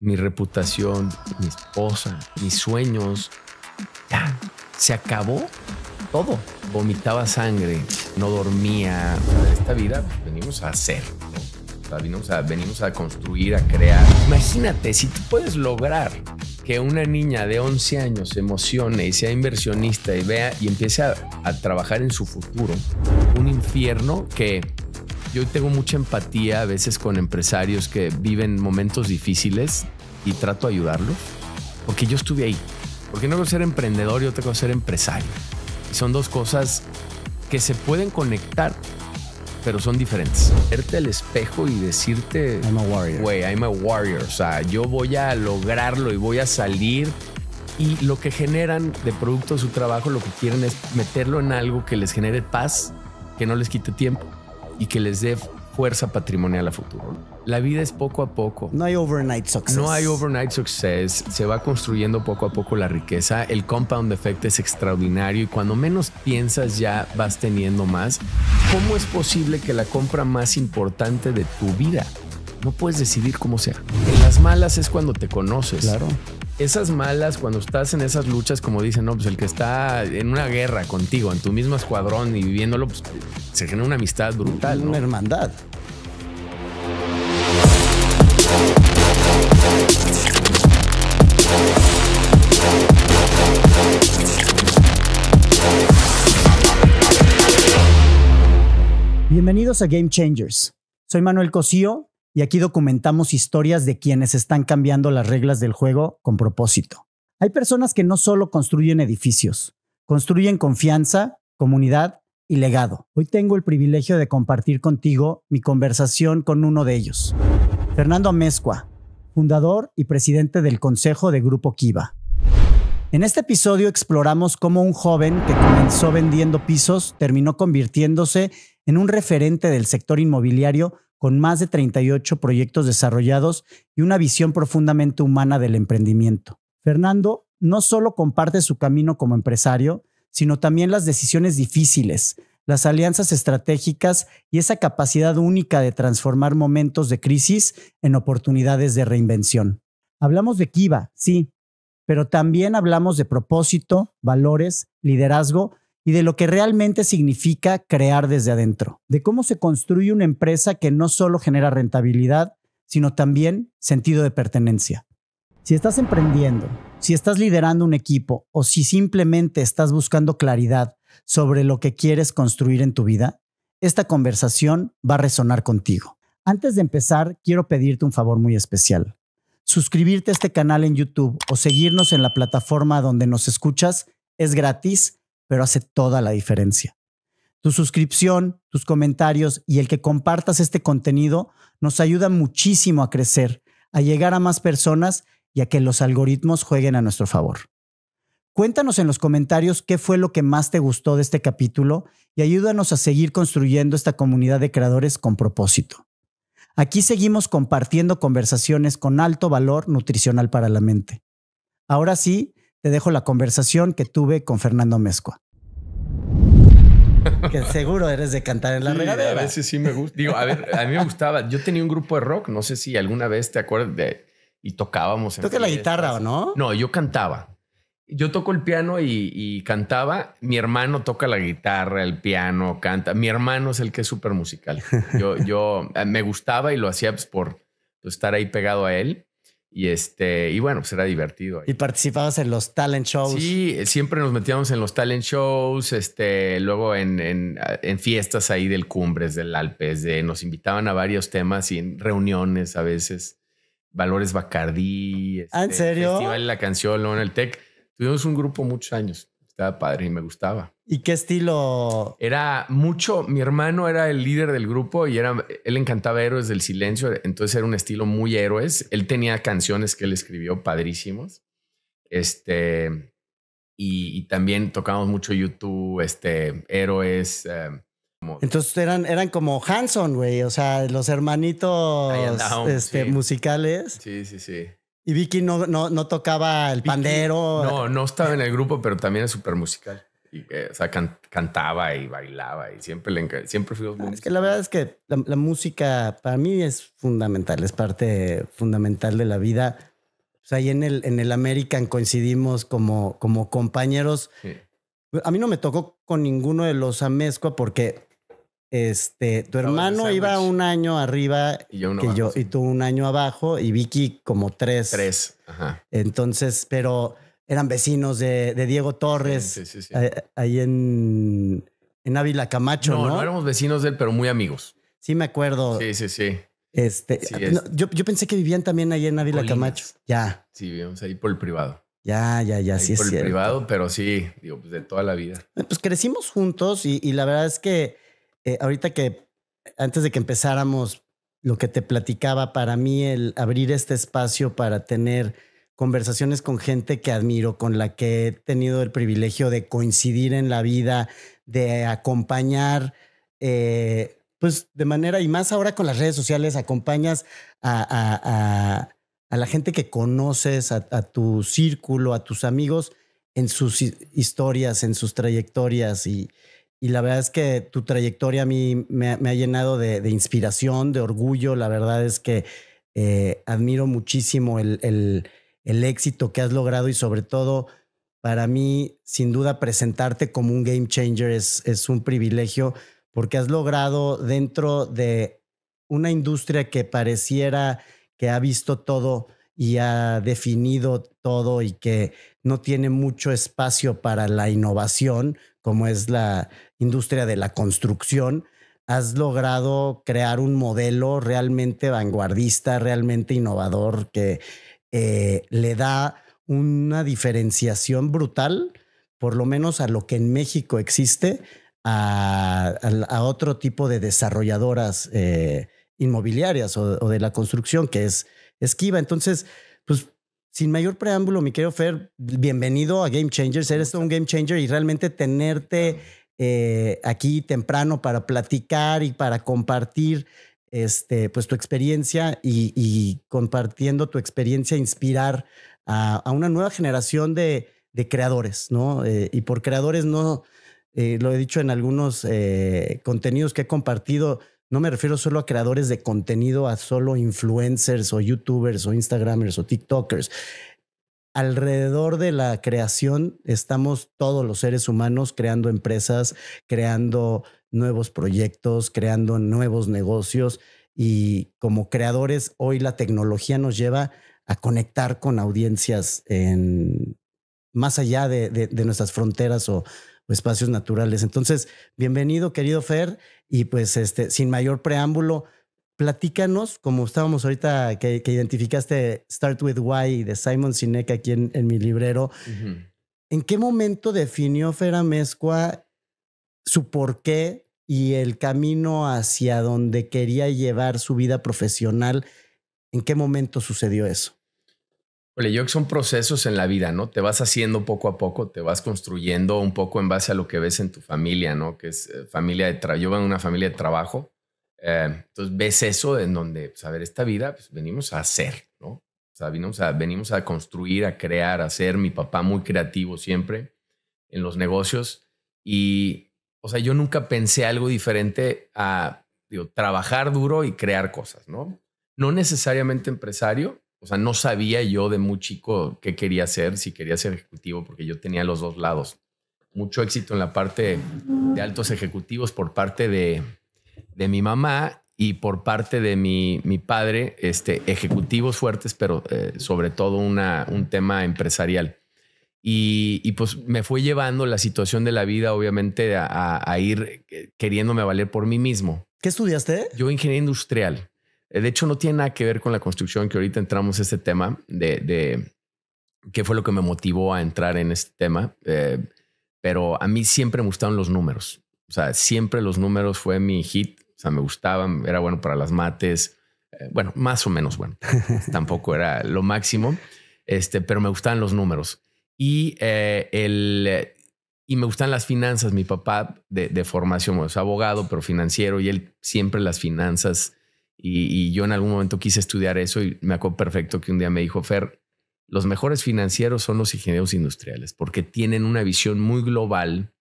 mi reputación, mi esposa, mis sueños. Ya, se acabó todo. Vomitaba sangre, no dormía. Esta vida venimos a hacer, ¿no? O sea, venimos a construir, a crear. Imagínate, si tú puedes lograr que una niña de 11 años se emocione y sea inversionista y vea y empiece a trabajar en su futuro, un infierno que yo tengo mucha empatía a veces con empresarios que viven momentos difíciles y trato de ayudarlos porque yo estuve ahí. Porque no quiero ser emprendedor y otra cosa ser empresario. Y son dos cosas que se pueden conectar, pero son diferentes. Verte al espejo y decirte, I'm a warrior. Güey, I'm a warrior. O sea, yo voy a lograrlo y voy a salir. Y lo que generan de producto de su trabajo, lo que quieren es meterlo en algo que les genere paz, que no les quite tiempo y que les dé fuerza patrimonial a futuro. La vida es poco a poco. No hay overnight success. No hay overnight success. Se va construyendo poco a poco la riqueza. El compound effect es extraordinario y cuando menos piensas ya vas teniendo más. ¿Cómo es posible que la compra más importante de tu vida no puedes decidir cómo sea? En las malas es cuando te conoces. Claro. Esas malas, cuando estás en esas luchas, como dicen, no, pues el que está en una guerra contigo, en tu mismo escuadrón y viviéndolo, pues se genera una amistad brutal, ¿no? Una hermandad. Bienvenidos a Game Changers. Soy Manuel Cosío y aquí documentamos historias de quienes están cambiando las reglas del juego con propósito. Hay personas que no solo construyen edificios, construyen confianza, comunidad y legado. Hoy tengo el privilegio de compartir contigo mi conversación con uno de ellos, Fernando Amezcua, fundador y presidente del Consejo de Grupo Kiva. En este episodio exploramos cómo un joven que comenzó vendiendo pisos terminó convirtiéndose en un referente del sector inmobiliario con más de 38 proyectos desarrollados y una visión profundamente humana del emprendimiento. Fernando no solo comparte su camino como empresario, sino también las decisiones difíciles, las alianzas estratégicas y esa capacidad única de transformar momentos de crisis en oportunidades de reinvención. Hablamos de Kiva, sí, pero también hablamos de propósito, valores, liderazgo y de lo que realmente significa crear desde adentro, de cómo se construye una empresa que no solo genera rentabilidad, sino también sentido de pertenencia. Si estás emprendiendo, si estás liderando un equipo o si simplemente estás buscando claridad sobre lo que quieres construir en tu vida, esta conversación va a resonar contigo. Antes de empezar, quiero pedirte un favor muy especial. Suscribirte a este canal en YouTube o seguirnos en la plataforma donde nos escuchas es gratis, pero hace toda la diferencia. Tu suscripción, tus comentarios y el que compartas este contenido nos ayuda muchísimo a crecer, a llegar a más personas y a que los algoritmos jueguen a nuestro favor. Cuéntanos en los comentarios qué fue lo que más te gustó de este capítulo y ayúdanos a seguir construyendo esta comunidad de creadores con propósito. Aquí seguimos compartiendo conversaciones con alto valor nutricional para la mente. Ahora sí, te dejo la conversación que tuve con Fernando Amezcua. Que seguro eres de cantar en la regadera. A veces sí me gusta. Digo, a ver, a mí me gustaba. Yo tenía un grupo de rock, no sé si alguna vez te acuerdas de... Y tocábamos. ¿Toca la guitarra o no? No, yo cantaba. Yo toco el piano y cantaba. Mi hermano toca la guitarra, el piano, canta. Mi hermano es el que es súper musical. Yo me gustaba y lo hacía pues, por estar ahí pegado a él. Y bueno, pues era divertido. ¿Y participabas en los talent shows? Sí, siempre nos metíamos en los talent shows, luego en fiestas ahí del Cumbres, del Alpes, nos invitaban a varios temas y en reuniones a veces. Valores Bacardí. ¿En serio? Festival de la Canción, luego en el TEC. Tuvimos un grupo muchos años. Estaba padre y me gustaba. ¿Y qué estilo? Era mucho... Mi hermano era el líder del grupo y él encantaba Héroes del Silencio. Entonces era un estilo muy héroes. Él tenía canciones que él escribió padrísimos. Y también tocábamos mucho YouTube, Héroes... Entonces eran como Hanson, güey. O sea, los hermanitos sí. musicales. Sí, sí, sí. Y Vicky no tocaba el pandero. No estaba en el grupo, pero también es súper musical. Y, o sea, cantaba y bailaba y siempre fuimos muy... Es que la verdad es que la música para mí es fundamental, es parte fundamental de la vida. pues ahí en el American coincidimos como compañeros. Sí. A mí no me tocó con ninguno de los Amezcua porque tu hermano iba un año arriba y yo que yo, y tú un año abajo, y Vicky como tres. Ajá. Entonces, pero eran vecinos de Diego Torres, sí. Ahí en Ávila Camacho, ¿no? No éramos vecinos de él, pero muy amigos. Sí, me acuerdo. Sí. Yo pensé que vivían también ahí en Ávila Camacho. Ya. Sí, vivíamos ahí por el privado. Ya, ahí sí por es el cierto. privado, pero sí, digo, pues de toda la vida. Pues crecimos juntos y la verdad es que ahorita que antes de que empezáramos, lo que te platicaba, para mí el abrir este espacio para tener conversaciones con gente que admiro, con la que he tenido el privilegio de coincidir en la vida, de acompañar, pues de manera, y más ahora con las redes sociales, acompañas a la gente que conoces, a tu círculo, a tus amigos en sus historias, en sus trayectorias, y la verdad es que tu trayectoria a mí me ha llenado de inspiración, de orgullo. La verdad es que admiro muchísimo el éxito que has logrado, y sobre todo para mí, sin duda, presentarte como un game changer es un privilegio, porque has logrado dentro de una industria que pareciera que ha visto todo y ha definido todo y que no tiene mucho espacio para la innovación, como es la industria de la construcción. Has logrado crear un modelo realmente vanguardista, realmente innovador, que le da una diferenciación brutal, por lo menos a lo que en México existe, a otro tipo de desarrolladoras inmobiliarias o de la construcción, que es Kiva. Entonces, pues sin mayor preámbulo, mi querido Fer, bienvenido a Game Changers. Eres un game changer, y realmente tenerte aquí temprano para platicar y para compartir pues tu experiencia, y compartiendo tu experiencia, inspirar a una nueva generación de creadores, ¿no? Y por creadores no, lo he dicho en algunos contenidos que he compartido, no me refiero solo a creadores de contenido, a solo influencers o youtubers o instagramers o tiktokers. Alrededor de la creación estamos todos los seres humanos creando empresas, creando nuevos proyectos, creando nuevos negocios, y como creadores hoy la tecnología nos lleva a conectar con audiencias más allá de nuestras fronteras o espacios naturales. Entonces, bienvenido, querido Fer, y pues sin mayor preámbulo, platícanos, como estábamos ahorita que identificaste Start With Why de Simon Sinek aquí en mi librero. Uh-huh. ¿En qué momento definió Fer Amezcua su porqué y el camino hacia donde quería llevar su vida profesional? ¿En qué momento sucedió eso? Yo creo que son procesos en la vida, ¿no? Te vas haciendo poco a poco, te vas construyendo un poco en base a lo que ves en tu familia, ¿no? Que es familia de trabajo. Yo vengo de una familia de trabajo. Entonces ves eso en donde, pues, a ver, esta vida, pues venimos a hacer, ¿no? O sea, venimos a construir, a crear, a hacer. Mi papá muy creativo siempre en los negocios. Y, o sea, yo nunca pensé algo diferente a, trabajar duro y crear cosas, ¿no? No necesariamente empresario. O sea, no sabía yo de muy chico qué quería hacer, si quería ser ejecutivo, porque yo tenía los dos lados. Mucho éxito en la parte de altos ejecutivos por parte de mi mamá, y por parte de mi padre, ejecutivos fuertes, pero sobre todo un tema empresarial. Y pues me fue llevando la situación de la vida, obviamente, a ir queriéndome valer por mí mismo. ¿Qué estudiaste? Yo ingeniería industrial. De hecho, no tiene nada que ver con la construcción, que ahorita entramos a este tema de qué fue lo que me motivó a entrar en este tema. Pero a mí siempre me gustaron los números. O sea, siempre los números fue mi hit. O sea, me gustaban, era bueno para las mates. Bueno, más o menos bueno. Tampoco era lo máximo, pero me gustaban los números. Y me gustan las finanzas. Mi papá de formación, es abogado, pero financiero, y él siempre las finanzas. Y yo en algún momento quise estudiar eso, y me acuerdo perfecto que un día me dijo: Fer, los mejores financieros son los ingenieros industriales, porque tienen una visión muy global,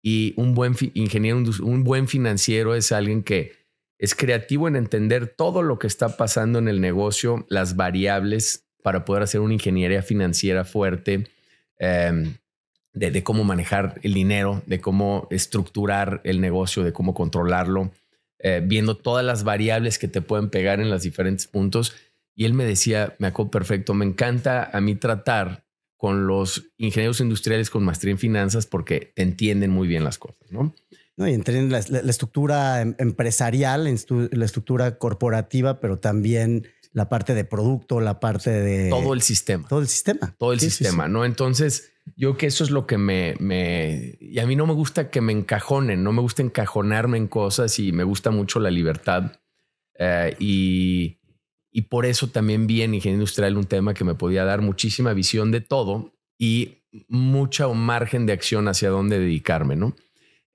y un buen ingeniero, un buen financiero es alguien que es creativo en entender todo lo que está pasando en el negocio, las variables para poder hacer una ingeniería financiera fuerte, de cómo manejar el dinero, de cómo estructurar el negocio, de cómo controlarlo, viendo todas las variables que te pueden pegar en los diferentes puntos. Y él me decía, me acuerdo perfecto, me encanta a mí tratar con los ingenieros industriales con maestría en finanzas porque te entienden muy bien las cosas, ¿no? No, y entienden la estructura empresarial, la estructura corporativa, pero también la parte de producto, la parte de... Todo el sistema. Todo el sistema. Todo el sistema, ¿no? Entonces, yo creo que eso es lo que y a mí no me gusta que me encajonen, no me gusta encajonarme en cosas y me gusta mucho la libertad. Y por eso también vi en ingeniería industrial un tema que me podía dar muchísima visión de todo y mucho margen de acción hacia dónde dedicarme, ¿no?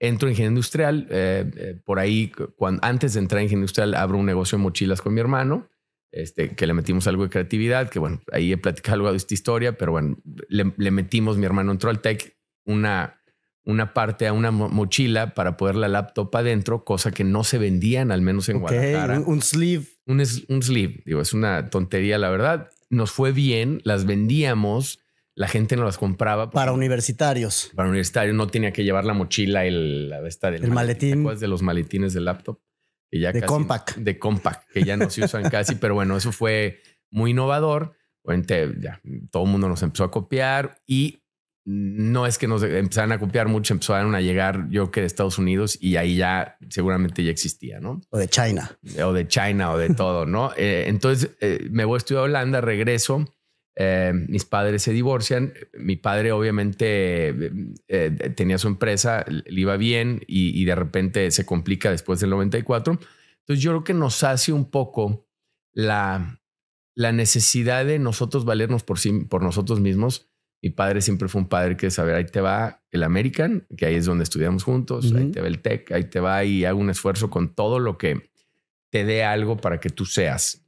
Entro en ingeniería industrial, por ahí, antes de entrar en ingeniería industrial, abro un negocio de mochilas con mi hermano, que le metimos algo de creatividad, que bueno, ahí he platicado algo de esta historia, pero bueno, le metimos, mi hermano entró al tech, una parte a una mochila para poner la laptop adentro, cosa que no se vendían, al menos en Guadalajara. Un sleeve. Un sleeve, digo, es una tontería, la verdad. Nos fue bien, las vendíamos, la gente no las compraba. Para universitarios. Para universitarios no tenía que llevar la mochila, el maletín. De los maletines del laptop. Que ya de compact. De compact, que ya no se usan casi, pero bueno, eso fue muy innovador. Bueno, ya, todo el mundo nos empezó a copiar y no es que nos empezaran a copiar mucho, empezaron a llegar, yo que de Estados Unidos, y ahí ya seguramente ya existía, ¿no? O de China. O de China o de todo, ¿no? Entonces me voy a estudiar a Holanda, regreso. Mis padres se divorcian. Mi padre obviamente tenía su empresa, le iba bien y de repente se complica después del 94. Entonces yo creo que nos hace un poco la necesidad de nosotros valernos por nosotros mismos. Mi padre siempre fue un padre que saber, ahí te va el American, que ahí es donde estudiamos juntos, ahí te va el Tech, ahí te va y hago un esfuerzo con todo lo que te dé algo para que tú seas.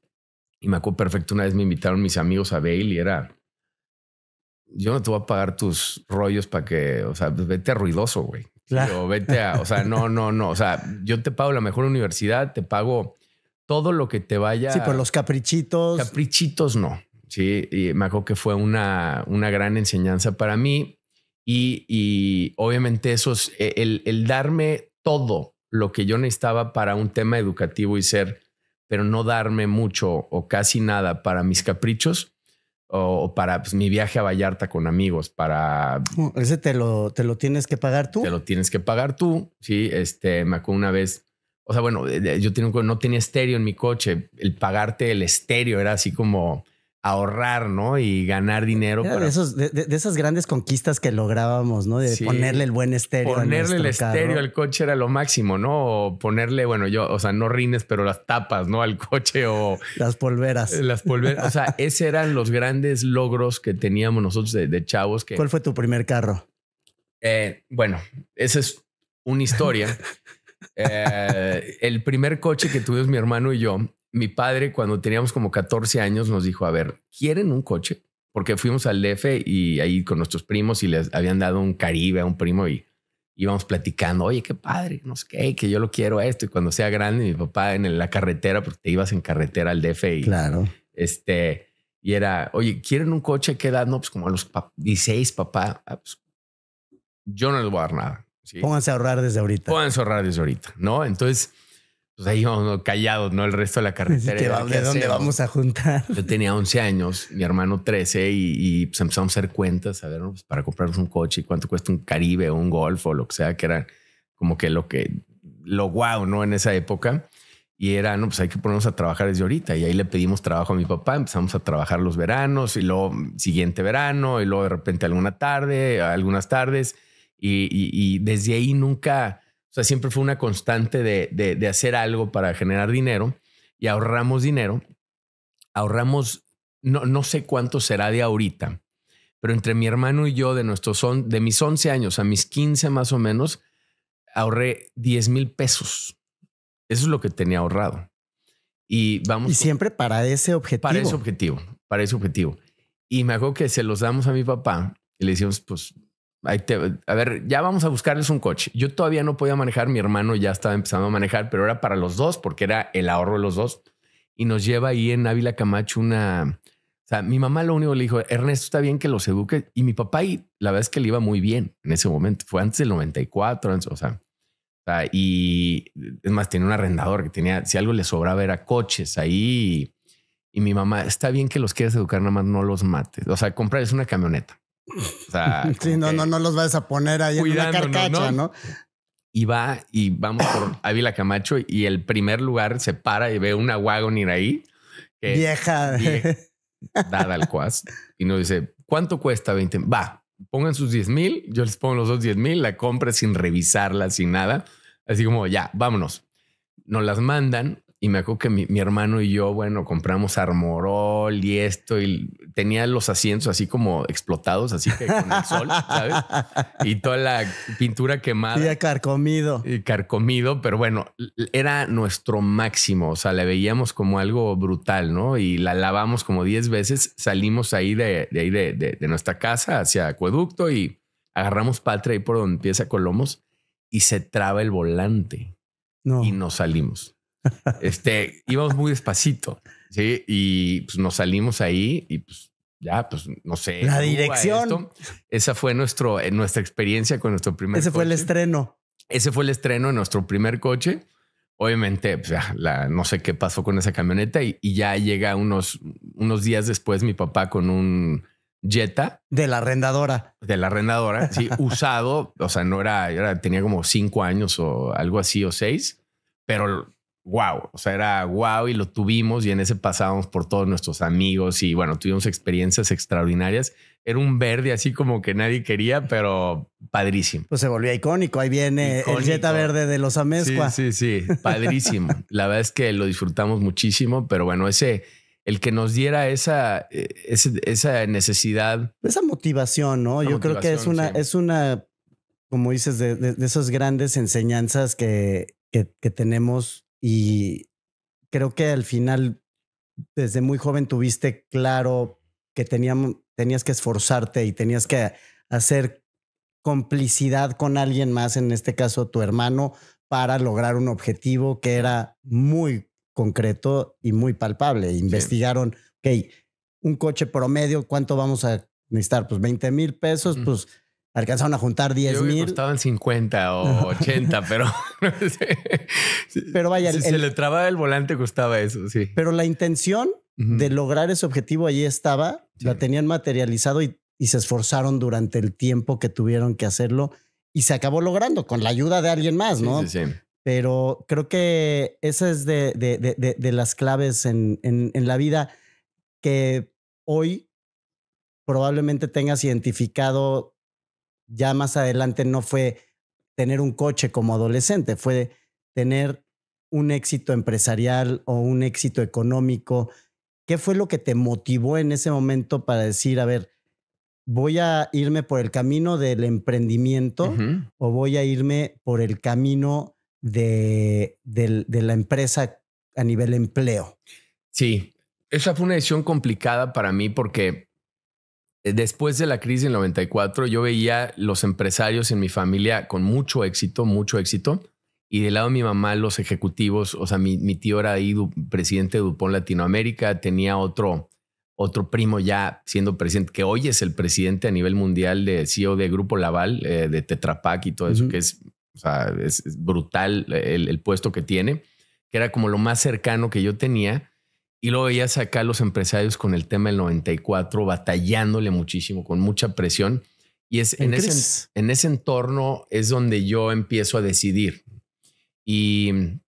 Y me acuerdo perfecto, una vez me invitaron mis amigos a Vail y era, yo no te voy a pagar tus rollos para que, o sea, vete a ruidoso, güey. Claro. O vete a, o sea, no. O sea, yo te pago la mejor universidad, te pago todo lo que te vaya. Sí, pero los caprichitos. Caprichitos no. Sí, y me acuerdo que fue una gran enseñanza para mí. Y obviamente eso es el darme todo lo que yo necesitaba para un tema educativo y pero no darme mucho o casi nada para mis caprichos o para mi viaje a Vallarta con amigos, para... Ese te lo tienes que pagar tú. Te lo tienes que pagar tú. Sí, me acuerdo una vez, o sea, bueno, yo no tenía estéreo en mi coche. El pagarte el estéreo era así como ahorrar, ¿no? Y ganar dinero. Para... de esas grandes conquistas que lográbamos, ¿no? De ponerle el buen estéreo. Ponerle el estéreo al coche era lo máximo, ¿no? O ponerle, bueno, o sea, no rines, pero las tapas, ¿no? Al coche o... Las polveras. Las polveras. O sea, esos eran los grandes logros que teníamos nosotros de chavos. ¿Cuál fue tu primer carro? Bueno, esa es una historia. El primer coche que tuvimos mi hermano y yo, mi padre, cuando teníamos como 14 años, nos dijo, a ver, ¿quieren un coche? Porque fuimos al DF y ahí con nuestros primos y les habían dado un Caribe a un primo y íbamos platicando, oye, qué padre, no sé qué, que yo lo quiero esto. Y cuando sea grande, mi papá en la carretera, porque te ibas en carretera al DF y claro. Y era, oye, ¿quieren un coche? ¿Qué edad? No, pues como a los 16, papá. Pues, yo no les voy a dar nada. ¿Sí? Pónganse a ahorrar desde ahorita. ¿No? Entonces, pues ahí íbamos callados, ¿no? El resto de la carretera. ¿De dónde vamos a juntar? Yo tenía 11 años, mi hermano 13 y pues empezamos a hacer cuentas, a ver, ¿no? Pues para comprarnos un coche y cuánto cuesta un Caribe o un Golf o lo que sea, que era como que lo guau, ¿no? En esa época. Y era, no, pues hay que ponernos a trabajar desde ahorita. Y ahí le pedimos trabajo a mi papá. Empezamos a trabajar los veranos y luego siguiente verano y luego de repente algunas tardes. Y desde ahí nunca, o sea, siempre fue una constante de hacer algo para generar dinero y ahorramos dinero. Ahorramos, no sé cuánto será de ahorita, pero entre mi hermano y yo, de mis 11 años a mis 15 más o menos, ahorré 10,000 pesos. Eso es lo que tenía ahorrado. Y siempre para ese objetivo. Para ese objetivo. Y me acuerdo que se los damos a mi papá y le decimos, pues, a ver, ya vamos a buscarles un coche. Yo todavía no podía manejar, mi hermano ya estaba empezando a manejar, pero era para los dos porque era el ahorro de los dos. Y nos lleva ahí en Ávila Camacho sea, mi mamá lo único que le dijo, Ernesto, está bien que los eduque. Y mi papá, y la verdad es que le iba muy bien en ese momento. Fue antes del 94, o sea, y es más, tenía un arrendador que tenía, si algo le sobraba era coches ahí. Y mi mamá, está bien que los quieras educar, nada más no los mates. O sea, comprarles una camioneta. O sea, sí, no los vas a poner ahí en una carcacha, ¿no? Y va y vamos por Ávila Camacho y el primer lugar se para y ve una Wagoneer ahí. Vieja. Dada al cuas. Y nos dice, ¿cuánto cuesta? 20. Va, pongan sus 10,000. Yo les pongo los 10,000. La compra sin revisarla, sin nada. Así como ya, vámonos. Nos las mandan. Y me acuerdo que mi hermano y yo, bueno, compramos Armorol y esto, y tenía los asientos así como explotados, así que con el sol, ¿sabes? Y toda la pintura quemada. Y carcomido. Y carcomido, pero bueno, era nuestro máximo. O sea, la veíamos como algo brutal, ¿no? Y la lavamos como 10 veces. Salimos ahí de nuestra casa hacia Acueducto y agarramos Patria ahí por donde empieza Colomos y se traba el volante. No. Y nos salimos. Íbamos muy despacito, ¿sí? Y pues nos salimos ahí y pues ya, pues no sé. La dirección. Esa fue nuestra experiencia con nuestro primer coche. Fue el estreno. Ese fue el estreno de nuestro primer coche. Obviamente, pues, no sé qué pasó con esa camioneta y ya llega unos días después mi papá con un Jetta. De la arrendadora. Sí, usado. O sea, no tenía como 5 años o algo así o 6, pero wow, o sea, era wow y lo tuvimos y en ese pasábamos por todos nuestros amigos y bueno, tuvimos experiencias extraordinarias. Era un verde así como que nadie quería, pero padrísimo. Pues se volvió icónico. Ahí viene el Jetta verde de los Amezcua. Sí, padrísimo. La verdad es que lo disfrutamos muchísimo, pero bueno, el que nos diera esa necesidad. Esa motivación, ¿no? Yo creo que es una, como dices, de esas grandes enseñanzas que tenemos. Y creo que al final, desde muy joven, tuviste claro que tenías que esforzarte y tenías que hacer complicidad con alguien más, en este caso tu hermano, para lograr un objetivo que era muy concreto y muy palpable. Investigaron, ok, un coche promedio, ¿cuánto vamos a necesitar? Pues 20,000 pesos, pues alcanzaron a juntar 10,000. Costaban 50 o 80, pero... pero vaya... Si se le trababa el volante costaba eso, sí. Pero la intención de lograr ese objetivo allí estaba, la tenían materializado y se esforzaron durante el tiempo que tuvieron que hacerlo y se acabó logrando con la ayuda de alguien más, ¿no? Sí. Pero creo que esa es de las claves en la vida que hoy probablemente tengas identificado. Ya más adelante no fue tener un coche como adolescente, fue tener un éxito empresarial o un éxito económico. ¿Qué fue lo que te motivó en ese momento para decir, a ver, voy a irme por el camino del emprendimiento o voy a irme por el camino de la empresa a nivel empleo? Sí, esa fue una decisión complicada para mí porque después de la crisis del 94, yo veía los empresarios en mi familia con mucho éxito. Y del lado de mi mamá, los ejecutivos, o sea, mi tío era ahí presidente de DuPont Latinoamérica, tenía otro primo ya siendo presidente, que hoy es el presidente a nivel mundial de CEO de Grupo Laval, de Tetra Pak y todo eso, que es brutal el puesto que tiene, que era como lo más cercano que yo tenía. Y luego veías acá los empresarios con el tema del 94, batallándole muchísimo, con mucha presión. Y es en ese entorno es donde yo empiezo a decidir. Y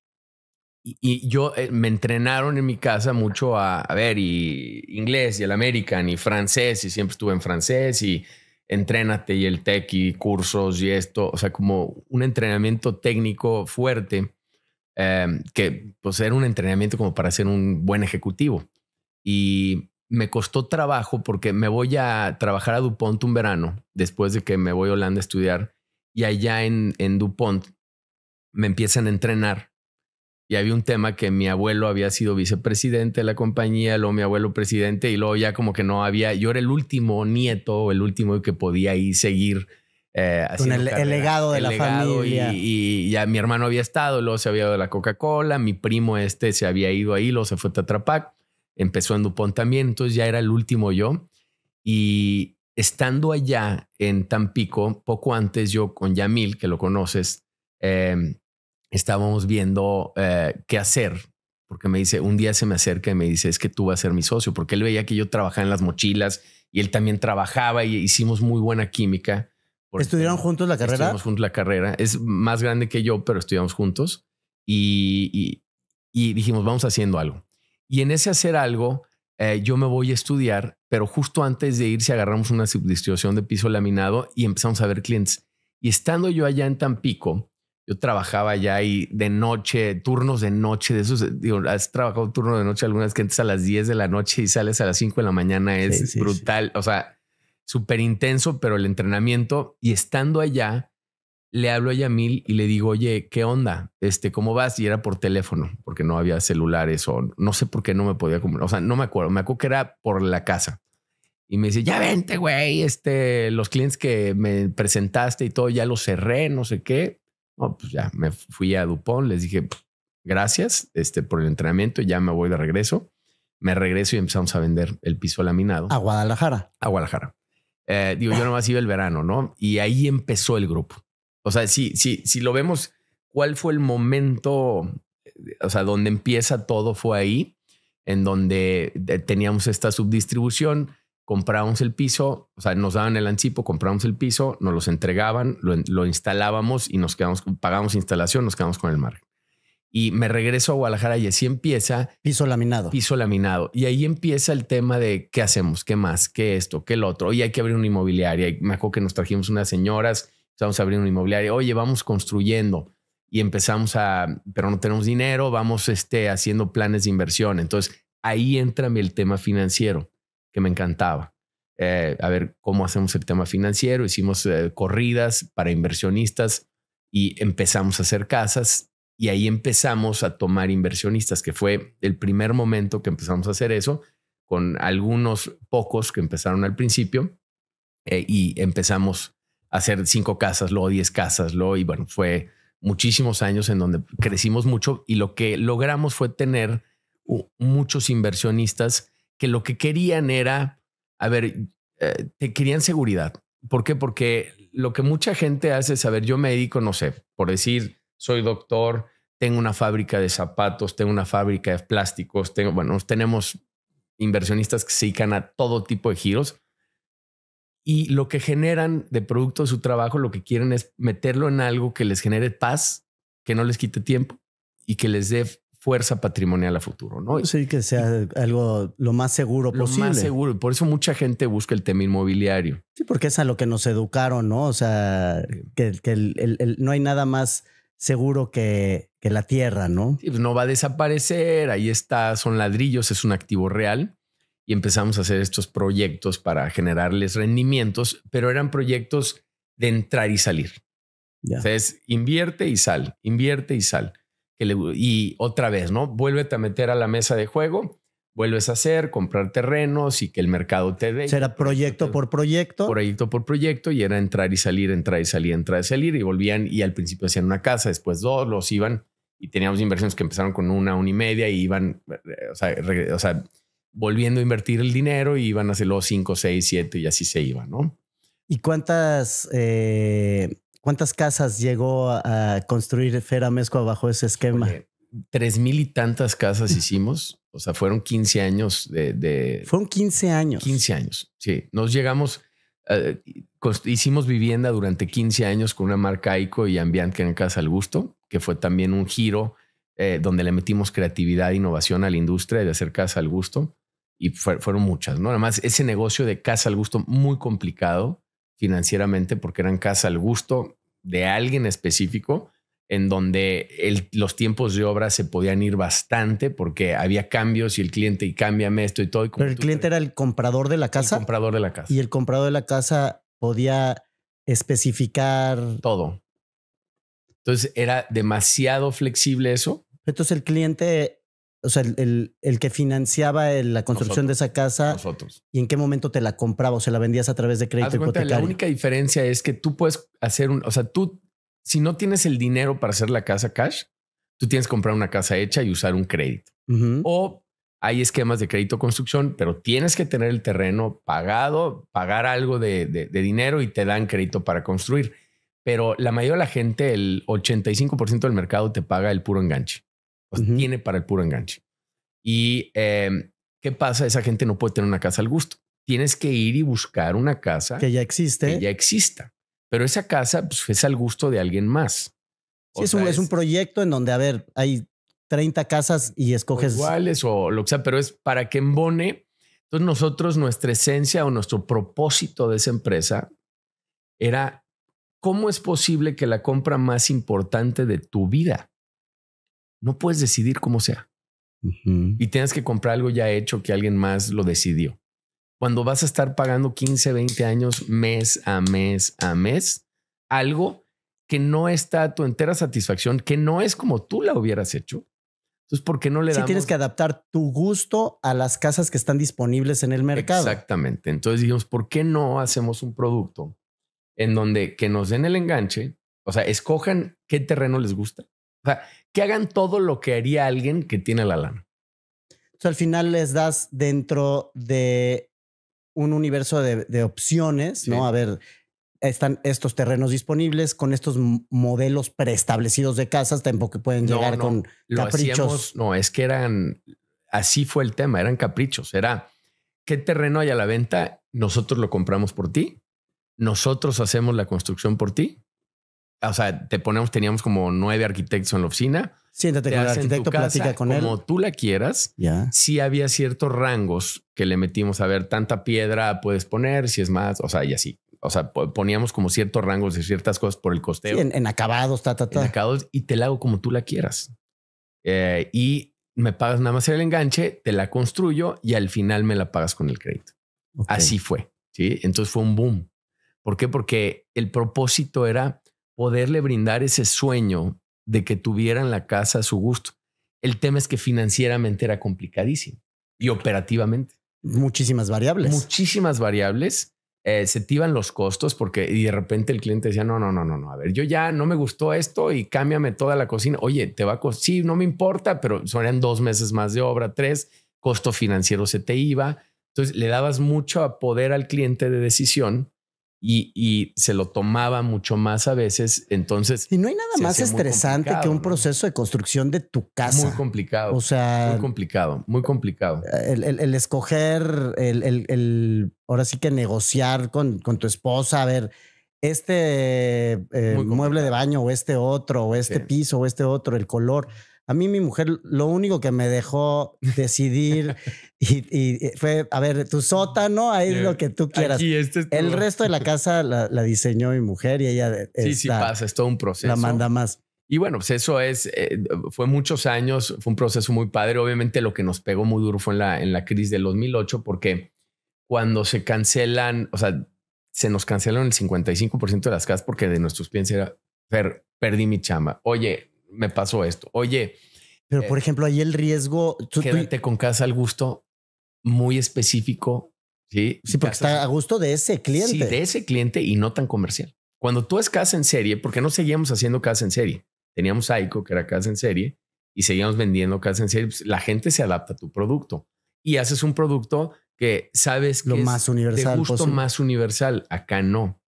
yo me entrenaron en mi casa mucho a ver y inglés y el American y francés. Y siempre estuve en francés y entrénate y el tech y cursos y esto. O sea, como un entrenamiento técnico fuerte. Que pues era un entrenamiento como para ser un buen ejecutivo y me costó trabajo porque me voy a trabajar a DuPont un verano después de que me voy a Holanda a estudiar y allá en DuPont me empiezan a entrenar y había un tema que mi abuelo había sido vicepresidente de la compañía, luego mi abuelo presidente y luego ya como que no había, yo era el último nieto, el último que podía ahí seguir con el legado de la familia. Y ya mi hermano había estado, luego se había ido de la Coca-Cola, mi primo se había ido ahí, luego se fue a Tetra Pak. empezó en DuPont también, entonces ya era el último yo. Y estando allá en Tampico, poco antes yo con Yamil, que lo conoces, estábamos viendo qué hacer, porque me dice, un día se me acerca y me dice, es que tú vas a ser mi socio, porque él veía que yo trabajaba en las mochilas y él también trabajaba y hicimos muy buena química. ¿Estuvieron juntos la carrera? Estuvimos juntos la carrera. Es más grande que yo, pero estudiamos juntos y dijimos, vamos haciendo algo. Y en ese hacer algo, yo me voy a estudiar, pero justo antes de irse agarramos una subdistribución de piso laminado y empezamos a ver clientes. Y estando yo allá en Tampico, yo trabajaba allá y de noche, turnos de noche, de esos, digo, has trabajado turno de noche algunas que entras a las 10 de la noche y sales a las 5 de la mañana, es brutal. Sí. O sea, súper intenso, pero el entrenamiento. Y estando allá, le hablo a Yamil y le digo, oye, ¿qué onda? ¿Cómo vas? Y era por teléfono, porque no había celulares o no sé por qué no me podía comunicar. O sea, no me acuerdo. Me acuerdo que era por la casa. Y me dice, ya vente, güey, los clientes que me presentaste y todo, ya los cerré, no sé qué. No, pues ya me fui a DuPont, les dije, gracias por el entrenamiento, ya me voy de regreso. Me regreso y empezamos a vender el piso laminado. A Guadalajara. A Guadalajara. Yo nomás iba el verano, ¿no? Y ahí empezó el grupo. O sea, si lo vemos, ¿cuál fue el momento? O sea, donde empieza todo fue ahí, en donde teníamos esta subdistribución, comprábamos el piso, o sea, nos daban el anticipo, compramos el piso, nos los entregaban, lo instalábamos y nos quedamos, pagamos instalación, nos quedamos con el margen. Y me regreso a Guadalajara y así empieza. Piso laminado. Piso laminado. Y ahí empieza el tema de qué hacemos, qué más, qué esto, qué el otro. Oye, hay que abrir una inmobiliaria. Y me acuerdo que nos trajimos unas señoras, empezamos a abrir una inmobiliaria. Oye, vamos construyendo. Y empezamos pero no tenemos dinero, vamos haciendo planes de inversión. Entonces ahí entra el tema financiero, que me encantaba. A ver cómo hacemos el tema financiero. Hicimos corridas para inversionistas y empezamos a hacer casas. Y ahí empezamos a tomar inversionistas, que fue el primer momento que empezamos a hacer eso, con algunos pocos que empezaron al principio, y empezamos a hacer 5 casas, luego 10 casas, y bueno, fue muchísimos años en donde crecimos mucho y lo que logramos fue tener muchos inversionistas que lo que querían era, te querían seguridad. ¿Por qué? Porque lo que mucha gente hace es, yo me dedico, no sé, por decir, soy doctor, tengo una fábrica de zapatos, tengo una fábrica de plásticos, tenemos inversionistas que se dedican a todo tipo de giros y lo que generan de producto de su trabajo, lo que quieren es meterlo en algo que les genere paz, que no les quite tiempo y que les dé fuerza patrimonial a futuro, ¿no? Sí, que sea algo lo más seguro posible. Lo más seguro. Y por eso mucha gente busca el tema inmobiliario. Sí, porque es a lo que nos educaron, ¿no? O sea, que no hay nada más seguro que la tierra, ¿no? Sí, pues no va a desaparecer. Ahí está, son ladrillos, es un activo real. Y empezamos a hacer estos proyectos para generarles rendimientos, pero eran proyectos de entrar y salir. Ya. Entonces, invierte y sal, invierte y sal. Y otra vez, ¿no? Vuélvete a meter a la mesa de juego, vuelves a hacer, comprar terrenos y que el mercado te dé. Era proyecto por proyecto. Proyecto por proyecto y era entrar y salir, entrar y salir, entrar y salir y volvían y al principio hacían una casa, después 2, los iban y teníamos inversiones que empezaron con 1 y media y iban, o sea, volviendo a invertir el dinero y iban a hacerlo 5, 6, 7 y así se iba, ¿no? ¿Y cuántas casas llegó a construir Fer Amezcua bajo ese esquema? 3,000 y tantas casas hicimos. O sea, fueron 15 años Fueron 15 años. 15 años, sí. Nos llegamos, hicimos vivienda durante 15 años con una marca Aico y Ambient, que era en Casa al Gusto, que fue también un giro donde le metimos creatividad e innovación a la industria de hacer Casa al Gusto. Y fueron muchas, ¿no? Además, ese negocio de Casa al Gusto muy complicado financieramente porque eran casa al gusto de alguien específico en donde los tiempos de obra se podían ir bastante porque había cambios y el cliente y cámbiame esto y todo. Y pero el cliente era el comprador de la casa. El comprador de la casa. Y el comprador de la casa podía especificar todo. Entonces era demasiado flexible eso. Entonces el cliente, o sea, el que financiaba la construcción de esa casa. Nosotros. ¿Y en qué momento te la compraba o se la vendías a través de crédito hipotecario? La única diferencia es que tú puedes hacer o sea, tú, si no tienes el dinero para hacer la casa cash, tú tienes que comprar una casa hecha y usar un crédito. O hay esquemas de crédito construcción, pero tienes que tener el terreno pagado, pagar algo de dinero y te dan crédito para construir. Pero la mayoría de la gente, el 85% del mercado te paga el puro enganche. Pues tiene para el puro enganche. Y ¿qué pasa? Esa gente no puede tener una casa al gusto. Tienes que ir y buscar una casa que ya existe. Que ya exista. Pero esa casa pues, es al gusto de alguien más. Sí, es un proyecto en donde, a ver, hay 30 casas y escoges iguales o lo que sea, pero es para que embone. Entonces nosotros, nuestra esencia o nuestro propósito de esa empresa era ¿cómo es posible que la compra más importante de tu vida no puedes decidir cómo sea? Y tienes que comprar algo ya hecho que alguien más lo decidió. Cuando vas a estar pagando 15, 20 años mes a mes a mes, algo que no está a tu entera satisfacción, que no es como tú la hubieras hecho. Entonces, ¿por qué no le damos? Sí, tienes que adaptar tu gusto a las casas que están disponibles en el mercado. Exactamente. Entonces dijimos, ¿por qué no hacemos un producto en donde que nos den el enganche? O sea, escojan qué terreno les gusta. O sea, que hagan todo lo que haría alguien que tiene la lana. O sea, al final les das dentro de un universo de opciones, sí. ¿No? A ver, están estos terrenos disponibles con estos modelos preestablecidos de casas, tampoco pueden llegar con caprichos. Es que así fue el tema, eran caprichos. Era, ¿qué terreno hay a la venta? Nosotros lo compramos por ti. Nosotros hacemos la construcción por ti. O sea, teníamos como 9 arquitectos en la oficina. Siéntate con el arquitecto, platica con él. Como tú la quieras. Yeah. Sí había ciertos rangos que le metimos. A ver, tanta piedra puedes poner, si es más, o sea, y así. O sea, poníamos como ciertos rangos de ciertas cosas por el costeo. Sí, en acabados, En acabados, y te la hago como tú la quieras. Y me pagas nada más el enganche, te la construyo y al final me la pagas con el crédito. Okay. Así fue. ¿Sí? Entonces fue un boom. ¿Por qué? Porque el propósito era poderle brindar ese sueño de que tuvieran la casa a su gusto. El tema es que financieramente era complicadísimo y operativamente. Muchísimas variables. Muchísimas variables. Se te iban los costos porque y de repente el cliente decía, no. A ver, yo ya no me gustó esto y cámbiame toda la cocina. Oye, te va a costar. Sí, no me importa, pero eran 2 meses más de obra, 3. Costo financiero se te iba. Entonces le dabas mucho poder al cliente de decisión. Y se lo tomaba mucho más a veces. Entonces, y no hay nada más estresante que un proceso de construcción de tu casa. Muy complicado. O sea, muy complicado. El escoger, ahora sí que negociar con tu esposa, a ver, mueble de baño o este otro, o este piso o este otro, el color. A mí mi mujer lo único que me dejó decidir y fue, a ver, tu sótano, ahí es lo que tú quieras. El resto de la casa la diseñó mi mujer y ella sí pasa, es todo un proceso. La manda más. Y bueno, pues eso fue muchos años, fue un proceso muy padre. Obviamente lo que nos pegó muy duro fue en la crisis del 2008 porque cuando se cancelan, o sea, se nos cancelaron el 55% de las casas porque de nuestros clientes era, perdí mi chamba. Oye, me pasó esto. Oye. Pero por ejemplo, ahí el riesgo. Quédate con casa al gusto muy específico. Sí, porque está a gusto de ese cliente. Sí, de ese cliente y no tan comercial. Cuando tú es casa en serie, porque no seguíamos haciendo casa en serie. Teníamos Aico, que era casa en serie, y seguíamos vendiendo casa en serie. Pues la gente se adapta a tu producto y haces un producto que sabes que lo más universal de gusto posible. Más universal. Acá no.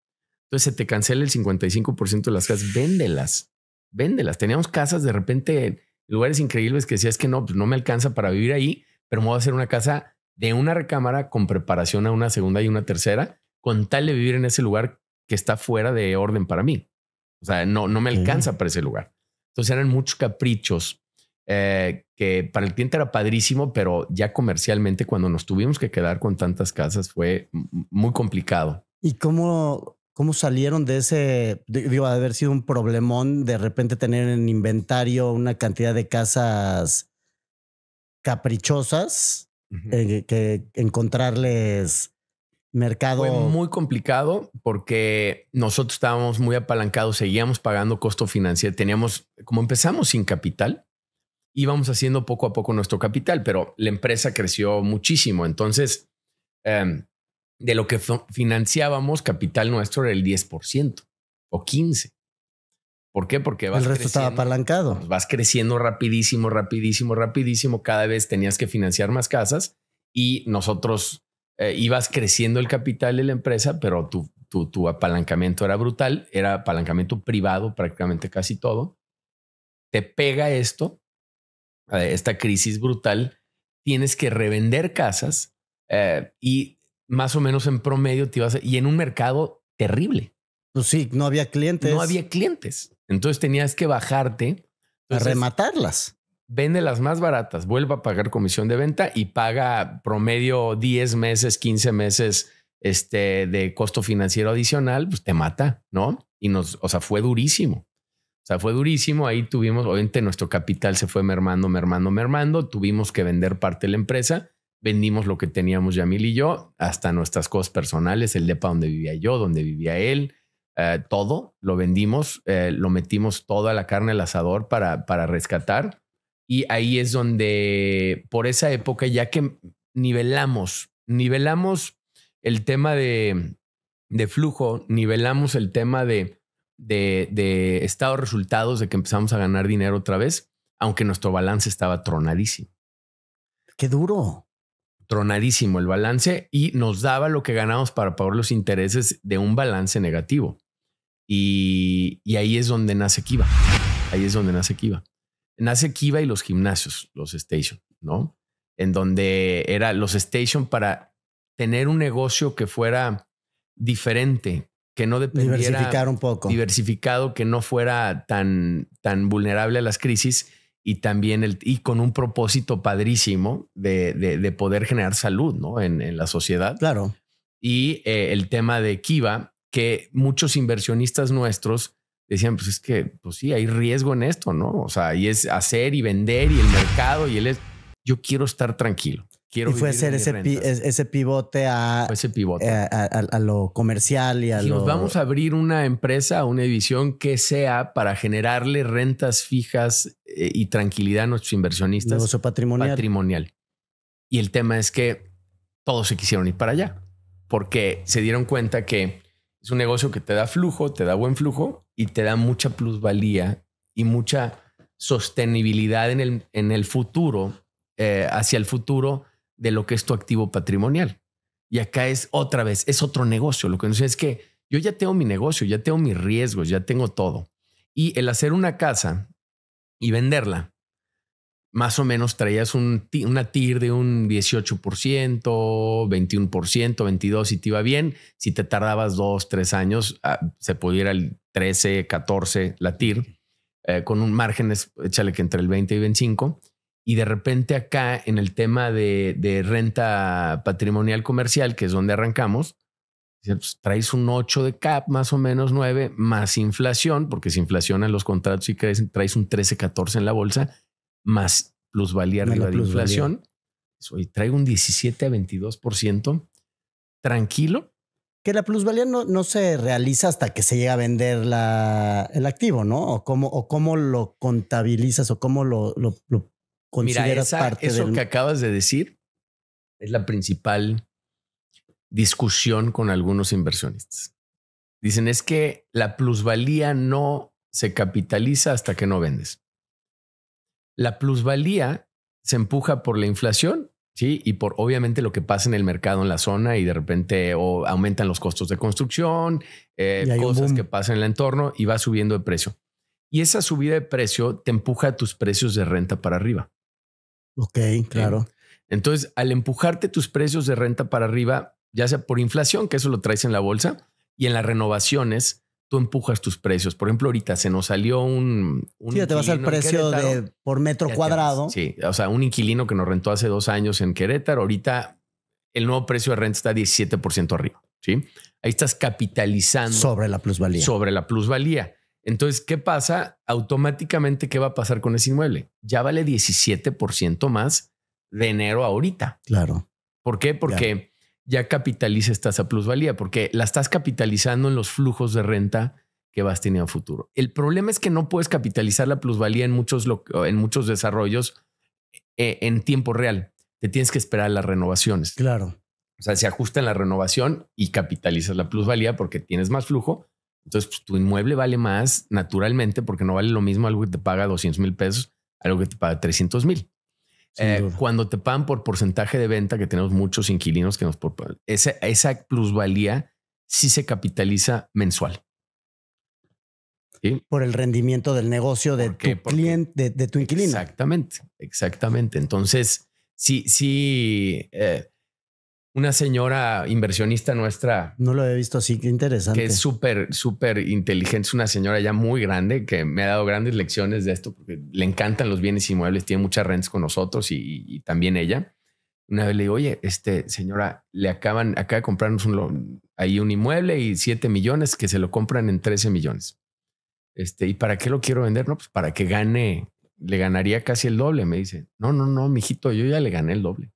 Entonces se te cancela el 55% de las casas. Véndelas. Teníamos casas de repente en lugares increíbles que decías que no, pues no me alcanza para vivir ahí, pero me voy a hacer una casa de una recámara con preparación a una segunda y una tercera, con tal de vivir en ese lugar que está fuera de orden para mí. O sea, no me alcanza para ese lugar. Entonces eran muchos caprichos que para el cliente era padrísimo, pero ya comercialmente cuando nos tuvimos que quedar con tantas casas fue muy complicado. ¿Y cómo salieron de ese? Digo, haber sido un problemón de repente tener en inventario una cantidad de casas caprichosas, que encontrarles mercado. Fue muy complicado porque nosotros estábamos muy apalancados, seguíamos pagando costo financiero. Teníamos, como empezamos sin capital, íbamos haciendo poco a poco nuestro capital, pero la empresa creció muchísimo. Entonces, de lo que financiábamos, capital nuestro era el 10% o 15%. ¿Por qué? Porque vas el resto estaba apalancado. Vas creciendo rapidísimo. Cada vez tenías que financiar más casas y nosotros ibas creciendo el capital de la empresa, pero tu apalancamiento era brutal. Era apalancamiento privado, prácticamente casi todo. Te pega esta crisis brutal. Tienes que revender casas y más o menos en promedio y en un mercado terrible. Pues sí, no había clientes. No había clientes. Entonces tenías que bajarte. A rematarlas. Vende las más baratas, vuelve a pagar comisión de venta y paga promedio 10 meses, 15 meses de costo financiero adicional, pues te mata, ¿no? Y fue durísimo. Ahí tuvimos, obviamente nuestro capital se fue mermando. Tuvimos que vender parte de la empresa. Vendimos lo que teníamos Yamil y yo, hasta nuestras cosas personales, el depa donde vivía yo, donde vivía él. Todo lo vendimos, lo metimos toda la carne al asador para rescatar. Y ahí es donde, por esa época, ya que nivelamos el tema de flujo, nivelamos el tema de estado de resultados, de que empezamos a ganar dinero otra vez, aunque nuestro balance estaba tronadísimo. ¡Qué duro! Tronadísimo el balance, y nos daba lo que ganábamos para pagar los intereses de un balance negativo. Y ahí es donde nace Kiva. Nace Kiva y los gimnasios, los Station, ¿no? En donde era los Station para tener un negocio que fuera diferente, que no dependiera. Diversificar un poco. Diversificado, que no fuera tan vulnerable a las crisis, y también y con un propósito padrísimo de poder generar salud, ¿no? En la sociedad. Claro. Y el tema de Kiva, que muchos inversionistas nuestros decían, pues es que, pues sí, hay riesgo en esto, ¿no? O sea, y es hacer y vender y el mercado, y yo quiero estar tranquilo. Y fue hacer ese pivote a lo comercial y Dijimos, vamos a abrir una empresa, una división que sea para generarle rentas fijas y tranquilidad a nuestros inversionistas. Negocio patrimonial. Y el tema es que todos se quisieron ir para allá, porque se dieron cuenta que es un negocio que te da flujo, te da buen flujo y te da mucha plusvalía y mucha sostenibilidad en el futuro, hacia el futuro de lo que es tu activo patrimonial. Y acá es otra vez, es otro negocio. Lo que nos dice es que yo ya tengo mi negocio, ya tengo mis riesgos, ya tengo todo. Y el hacer una casa y venderla, más o menos traías una TIR de un 18%, 21%, 22% si te iba bien. Si te tardabas 2, 3 años, se pudiera el 13, 14 la TIR, con un márgenes, échale que entre el 20 y 25. Y de repente acá en el tema de renta patrimonial comercial, que es donde arrancamos, pues traes un 8 de cap, más o menos 9, más inflación, porque se inflacionan los contratos y traes un 13, 14 en la bolsa, más plusvalía arriba de inflación. Y traigo un 17 a 22%. Tranquilo. Que la plusvalía no se realiza hasta que se llega a vender el activo, ¿no? O cómo lo contabilizas o cómo lo consideras. Mira, parte eso que acabas de decir es la principal discusión con algunos inversionistas. Dicen, es que la plusvalía no se capitaliza hasta que no vendes. La plusvalía se empuja por la inflación, ¿sí? Y por obviamente lo que pasa en el mercado en la zona, y de repente aumentan los costos de construcción, cosas que pasan en el entorno, y va subiendo de precio. Y esa subida de precio te empuja tus precios de renta para arriba. Ok, claro. Entonces, al empujarte tus precios de renta para arriba, ya sea por inflación, que eso lo traes en la bolsa, y en las renovaciones, tú empujas tus precios. Por ejemplo, ahorita se nos salió un sí, ya te vas al precio por metro cuadrado. Sí, o sea, un inquilino que nos rentó hace 2 años en Querétaro, ahorita el nuevo precio de renta está 17% arriba. ¿Sí? Ahí estás capitalizando sobre la plusvalía. Sobre la plusvalía. Entonces, ¿qué pasa? Automáticamente, ¿qué va a pasar con ese inmueble? Ya vale 17% más de enero ahorita. Claro. ¿Por qué? Porque ya capitaliza esa plusvalía, porque la estás capitalizando en los flujos de renta que vas teniendo a futuro. El problema es que no puedes capitalizar la plusvalía en muchos desarrollos en tiempo real. Te tienes que esperar a las renovaciones. Claro. O sea, se ajusta en la renovación y capitalizas la plusvalía porque tienes más flujo, Entonces, pues, tu inmueble vale más naturalmente porque no vale lo mismo algo que te paga 200,000 pesos, algo que te paga 300,000. Cuando te pagan por porcentaje de venta, que tenemos muchos inquilinos que esa plusvalía sí se capitaliza mensual. ¿Sí? Por el rendimiento del negocio de tu cliente, de tu inquilino. Exactamente. Entonces, sí, una señora inversionista nuestra. No lo había visto así, qué interesante. Que es súper inteligente. Es una señora ya muy grande que me ha dado grandes lecciones de esto porque le encantan los bienes inmuebles. Tiene muchas rentas con nosotros y también ella. Una vez le digo, oye, señora, acaba de comprarnos ahí un inmueble y 7 millones que se lo compran en 13 millones. ¿Y para qué lo quiero vender? No, pues para que le ganaría casi el doble. Me dice, no, mijito, yo ya le gané el doble.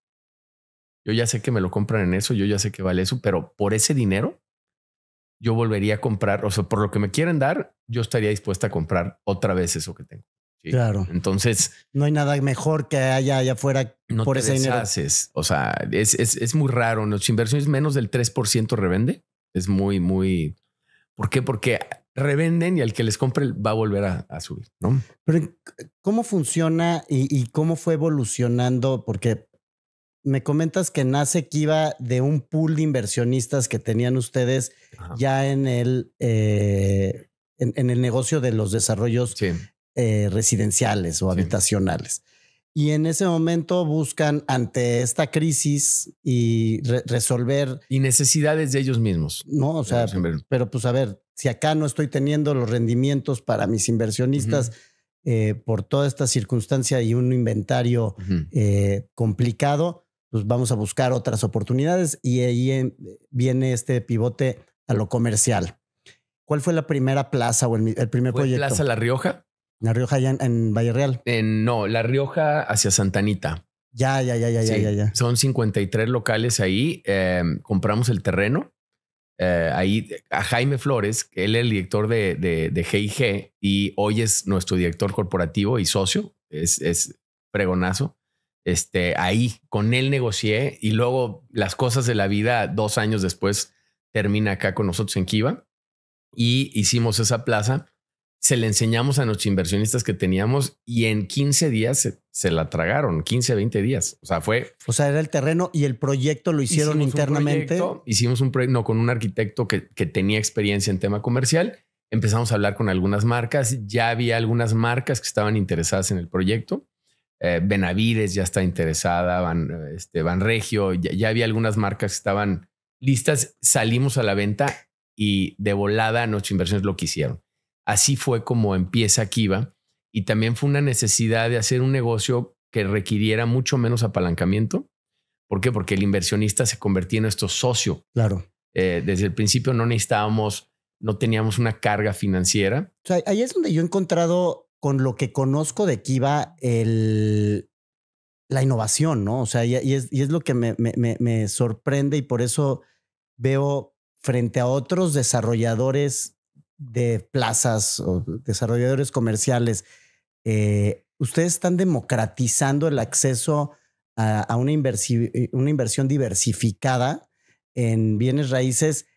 Yo ya sé que me lo compran en eso, yo ya sé que vale eso, pero por ese dinero yo volvería a comprar, o sea, por lo que me quieren dar, yo estaría dispuesta a comprar otra vez eso que tengo. ¿Sí? Claro. Entonces, no hay nada mejor que haya allá afuera no por ese dinero. O sea, es muy raro. Nuestras inversiones menos del 3% revende. Es muy, muy. ¿Por qué? Porque revenden y al que les compre va a volver a subir, ¿no? Pero ¿cómo funciona y cómo fue evolucionando? Porque me comentas que nace Kiva de un pool de inversionistas que tenían ustedes. Ajá. Ya en el negocio de los desarrollos residenciales o habitacionales. Y en ese momento buscan ante esta crisis y resolver. Y necesidades de ellos mismos. No, o sea, pero pues a ver, si acá no estoy teniendo los rendimientos para mis inversionistas por toda esta circunstancia y un inventario complicado, pues vamos a buscar otras oportunidades y ahí viene este pivote a lo comercial. ¿Cuál fue la primera plaza o el primer proyecto? Plaza La Rioja. La Rioja allá en Valle Real. No, La Rioja hacia Santa Anita. Ya. Son 53 locales ahí. Compramos el terreno. Ahí a Jaime Flores, que él es el director de G&G y hoy es nuestro director corporativo y socio. Es fregonazo. Ahí con él negocié y luego las cosas de la vida 2 años después termina acá con nosotros en Kiva y hicimos esa plaza. Se le enseñamos a nuestros inversionistas que teníamos y en 15 días se la tragaron, 15, 20 días. O sea, era el terreno y el proyecto lo hicieron internamente. Hicimos un proyecto con un arquitecto que tenía experiencia en tema comercial. Empezamos a hablar con algunas marcas. Ya había algunas marcas que estaban interesadas en el proyecto. Benavides ya está interesada, Banregio, ya había algunas marcas que estaban listas. Salimos a la venta y de volada nuestras inversiones lo quisieron. Así fue como empieza Kiva y también fue una necesidad de hacer un negocio que requiriera mucho menos apalancamiento. ¿Por qué? Porque el inversionista se convertía en nuestro socio. Claro. Desde el principio no teníamos una carga financiera. O sea, ahí es donde yo he encontrado, con lo que conozco de Kiva, la innovación, ¿no? O sea, y es lo que me sorprende y por eso veo frente a otros desarrolladores de plazas o desarrolladores comerciales, ustedes están democratizando el acceso a una inversión diversificada en bienes raíces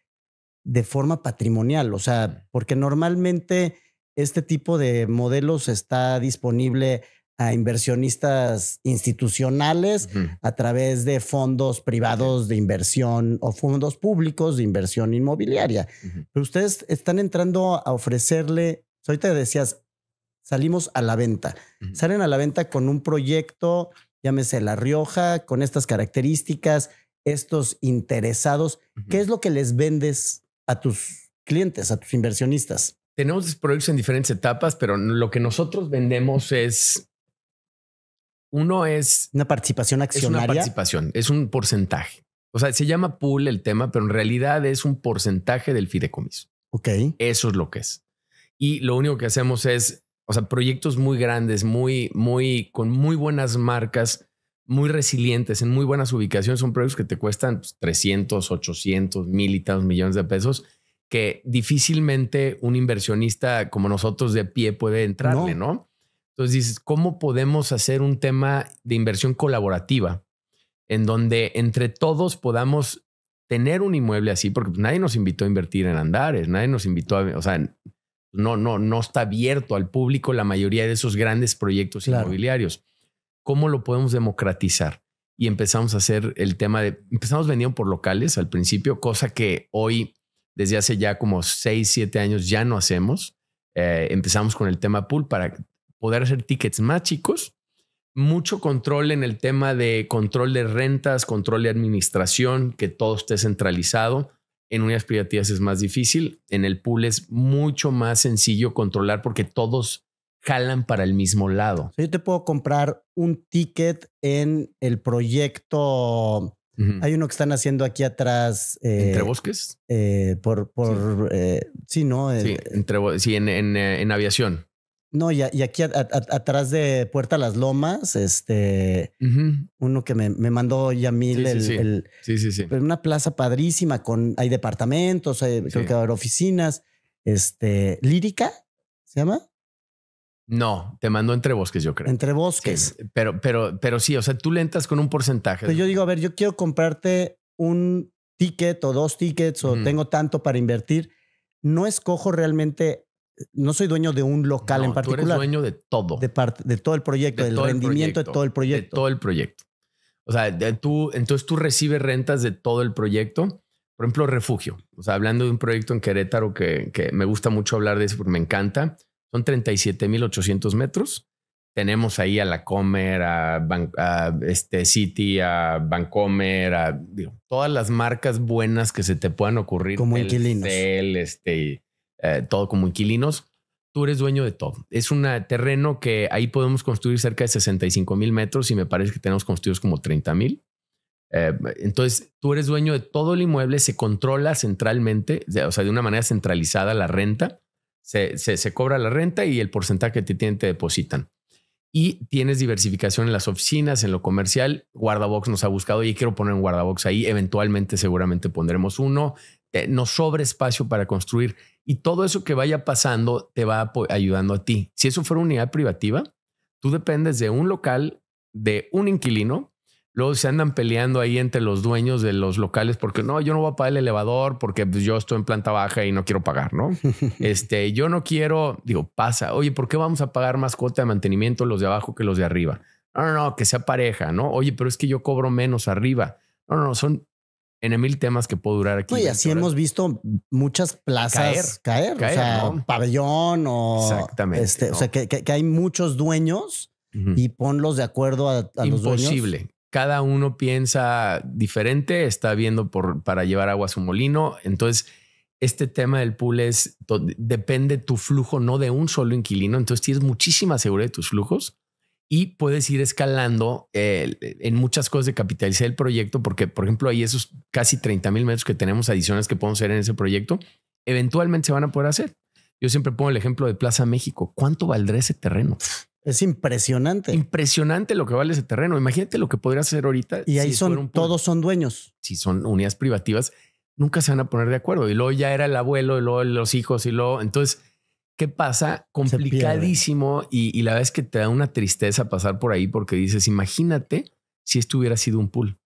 de forma patrimonial. O sea, porque normalmente este tipo de modelos está disponible a inversionistas institucionales a través de fondos privados de inversión o fondos públicos de inversión inmobiliaria. Pero ustedes están entrando a ofrecerle, ahorita decías, salimos a la venta. Salen a la venta con un proyecto, llámese La Rioja, con estas características, estos interesados. ¿Qué es lo que les vendes a tus clientes, a tus inversionistas? Tenemos proyectos en diferentes etapas, pero lo que nosotros vendemos es una participación accionaria. Es una participación, es un porcentaje. O sea, se llama pool el tema, pero en realidad es un porcentaje del fideicomiso. Ok. Eso es lo que es. Y lo único que hacemos es, o sea, proyectos muy grandes, con muy buenas marcas, muy resilientes, en muy buenas ubicaciones. Son proyectos que te cuestan 300, 800, 1,000 y tantos millones de pesos que difícilmente un inversionista como nosotros de pie puede entrarle, ¿no? Entonces dices, ¿cómo podemos hacer un tema de inversión colaborativa en donde entre todos podamos tener un inmueble así, porque nadie nos invitó a invertir en Andares, nadie nos invitó a, o sea, no está abierto al público la mayoría de esos grandes proyectos inmobiliarios. ¿Cómo lo podemos democratizar? Y empezamos a hacer el tema empezamos vendiendo por locales al principio, cosa que hoy, desde hace ya como 6, 7 años ya no hacemos. Empezamos con el tema pool para poder hacer tickets más chicos, mucho control en el tema de control de rentas, control de administración, que todo esté centralizado. En unidades privativas es más difícil. En el pool es mucho más sencillo controlar porque todos jalan para el mismo lado. Yo te puedo comprar un ticket en el proyecto. Hay uno que están haciendo aquí atrás. ¿Entre bosques? Sí, ¿no? Sí, en aviación. No, y aquí atrás de Puerta Las Lomas, uno que me mandó Yamil, sí. Una plaza padrísima hay departamentos, creo que va a haber oficinas. ¿Lírica se llama? No, te mandó Entre Bosques, yo creo. Entre Bosques. Sí, pero sí, o sea, tú le entras con un porcentaje. Pero yo digo, a ver, yo quiero comprarte un ticket o 2 tickets o tengo tanto para invertir. No escojo realmente. No soy dueño de un local en particular. Tú eres dueño de todo. De todo el proyecto, del rendimiento de todo el proyecto. De todo el proyecto. O sea, entonces tú recibes rentas de todo el proyecto. Por ejemplo, refugio. O sea, hablando de un proyecto en Querétaro que me gusta mucho hablar de eso porque me encanta. Son 37,800 metros. Tenemos ahí a La Comer, a City, a Vancomer, todas las marcas buenas que se te puedan ocurrir. Como inquilinos. Todo como inquilinos. Tú eres dueño de todo. Es un terreno que ahí podemos construir cerca de 65,000 metros y me parece que tenemos construidos como 30,000. Entonces tú eres dueño de todo el inmueble, se controla centralmente, o sea, de una manera centralizada la renta. Se cobra la renta y el porcentaje que te depositan. Y tienes diversificación en las oficinas, en lo comercial. Guardabox nos ha buscado y quiero poner un guardabox ahí. Eventualmente seguramente pondremos uno. Nos sobra espacio para construir y todo eso que vaya pasando te va ayudando a ti. Si eso fuera una unidad privativa, tú dependes de un local, de un inquilino. Luego se andan peleando ahí entre los dueños de los locales porque no, yo no voy a pagar el elevador porque pues, yo estoy en planta baja y no quiero pagar, ¿no? Yo no quiero, pasa. Oye, ¿por qué vamos a pagar más cuota de mantenimiento los de abajo que los de arriba? No, que sea pareja, ¿no? Oye, pero es que yo cobro menos arriba. No, son en 1000 temas que puedo durar aquí. No, y así hemos visto muchas plazas caer, o sea, ¿no? Pabellón o... Exactamente. ¿no? O sea, que hay muchos dueños y ponlos de acuerdo a los dueños. Imposible. Cada uno piensa diferente, está viendo para llevar agua a su molino. Entonces, este tema del pool depende tu flujo, no de un solo inquilino. Entonces, tienes muchísima seguridad de tus flujos y puedes ir escalando en muchas cosas de capitalizar el proyecto, porque, por ejemplo, hay esos casi 30,000 metros que tenemos adicionales que podemos hacer en ese proyecto. Eventualmente se van a poder hacer. Yo siempre pongo el ejemplo de Plaza México. ¿Cuánto valdrá ese terreno? Es impresionante. Impresionante lo que vale ese terreno. Imagínate lo que podrías hacer ahorita. Y ahí todos son dueños. Si son unidades privativas, nunca se van a poner de acuerdo. Y luego ya era el abuelo, y luego los hijos, y luego... Entonces, ¿qué pasa? Complicadísimo. Y la verdad es que te da una tristeza pasar por ahí porque dices, imagínate si esto hubiera sido un pool.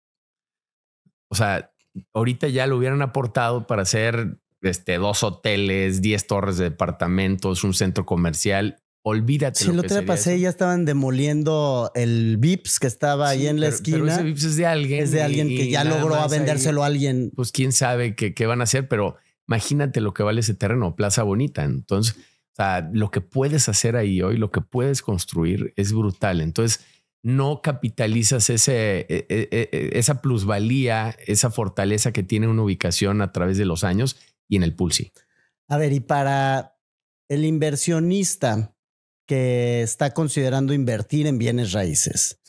O sea, ahorita ya lo hubieran aportado para hacer 2 hoteles, 10 torres de departamentos, un centro comercial. Olvídate. Sí, el otro día pasé y ya estaban demoliendo el Vips que estaba ahí en la esquina. Pero ese Vips es de alguien. Es de alguien que ya logró vendérselo a alguien. Pues quién sabe qué van a hacer, pero imagínate lo que vale ese terreno, Plaza Bonita. Entonces, o sea, lo que puedes hacer ahí hoy, lo que puedes construir es brutal. Entonces, no capitalizas esa plusvalía, esa fortaleza que tiene una ubicación a través de los años y en el pool sí. A ver, y para el inversionista que está considerando invertir en bienes raíces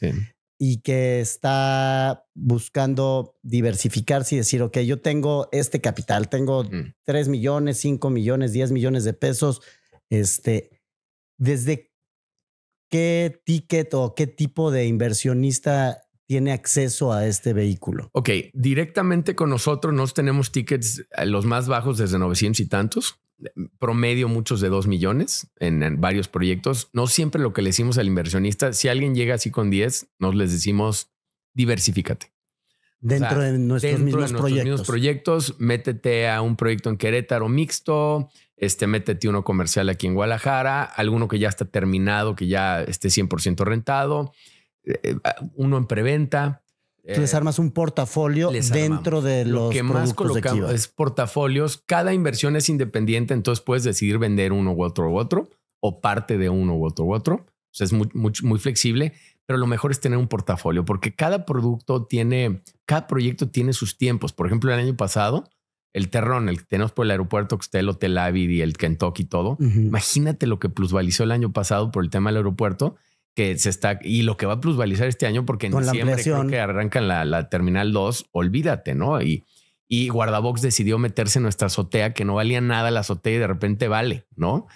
y que está buscando diversificarse y decir, ok, yo tengo este capital, tengo 3 millones, 5 millones, 10 millones de pesos. ¿Desde qué ticket o qué tipo de inversionista tiene acceso a este vehículo? Ok, directamente con nosotros tenemos tickets los más bajos desde 900 y tantos. Promedio muchos de 2 millones en varios proyectos. No siempre lo que le decimos al inversionista, si alguien llega así con 10, nos les decimos diversifícate. Dentro de nuestros mismos proyectos, métete a un proyecto en Querétaro mixto, métete uno comercial aquí en Guadalajara, alguno que ya está terminado, que ya esté 100% rentado, uno en preventa. Tú les armas un portafolio dentro de los que más colocamos es portafolios. Cada inversión es independiente, entonces puedes decidir vender uno u otro o parte de uno u otro. O sea, es muy flexible, pero lo mejor es tener un portafolio porque cada proyecto tiene sus tiempos. Por ejemplo, el año pasado, el Terrón, el que tenemos por el aeropuerto, que está el Hotel Avid y el Kentucky y todo. Imagínate lo que plusvalizó el año pasado por el tema del aeropuerto, y lo que va a plusvalizar este año, porque en diciembre creo que arrancan la Terminal 2, olvídate, ¿no? Y Guardabox decidió meterse en nuestra azotea, que no valía nada la azotea y de repente vale, ¿no?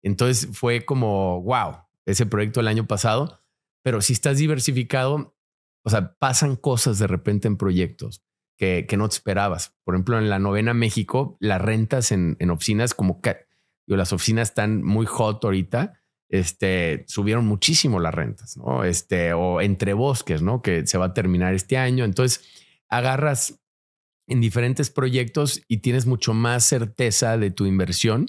Entonces fue como, wow, ese proyecto el año pasado. Pero si estás diversificado, o sea, pasan cosas de repente en proyectos que no te esperabas. Por ejemplo, en la Novena México, las rentas en oficinas, las oficinas están muy hot ahorita, subieron muchísimo las rentas, ¿no? O Entre Bosques, ¿no? Que se va a terminar este año. Entonces agarras en diferentes proyectos y tienes mucho más certeza de tu inversión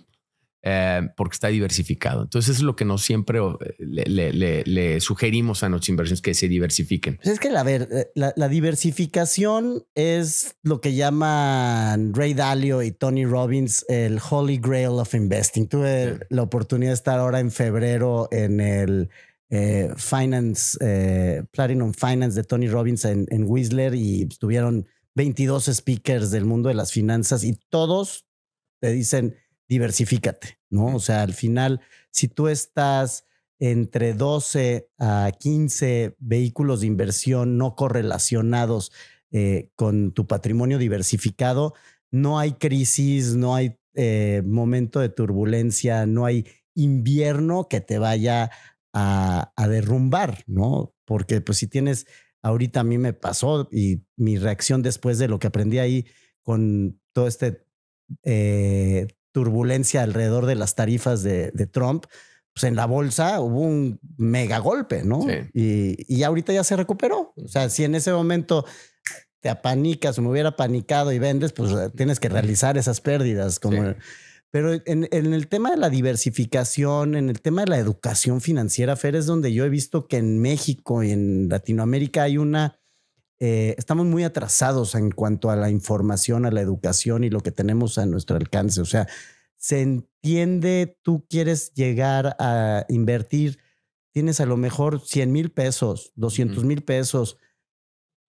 porque está diversificado. Entonces eso es lo que nos siempre le sugerimos a nuestras inversiones, que se diversifiquen. Pues es que, a ver, la diversificación es lo que llaman Ray Dalio y Tony Robbins el Holy Grail of Investing. Tuve la oportunidad de estar ahora en febrero en el Platinum Finance de Tony Robbins en Whistler, y estuvieron 22 speakers del mundo de las finanzas y todos te dicen diversifícate, ¿no? O sea, al final, si tú estás entre 12 a 15 vehículos de inversión no correlacionados con tu patrimonio diversificado, no hay crisis, no hay momento de turbulencia, no hay invierno que te vaya a derrumbar, ¿no? Porque pues si tienes, ahorita a mí me pasó, y mi reacción después de lo que aprendí ahí con todo turbulencia alrededor de las tarifas de Trump, pues en la bolsa hubo un mega golpe, ¿no? Sí. Y ahorita ya se recuperó. O sea, si en ese momento te apanicas o me hubiera panicado y vendes, pues tienes que realizar esas pérdidas. Sí. Pero en el tema de la diversificación, en el tema de la educación financiera, Fer, es donde yo he visto que en México y en Latinoamérica hay estamos muy atrasados en cuanto a la información, a la educación y lo que tenemos a nuestro alcance. O sea, se entiende, tú quieres llegar a invertir, tienes a lo mejor 100 mil pesos, 200 mil pesos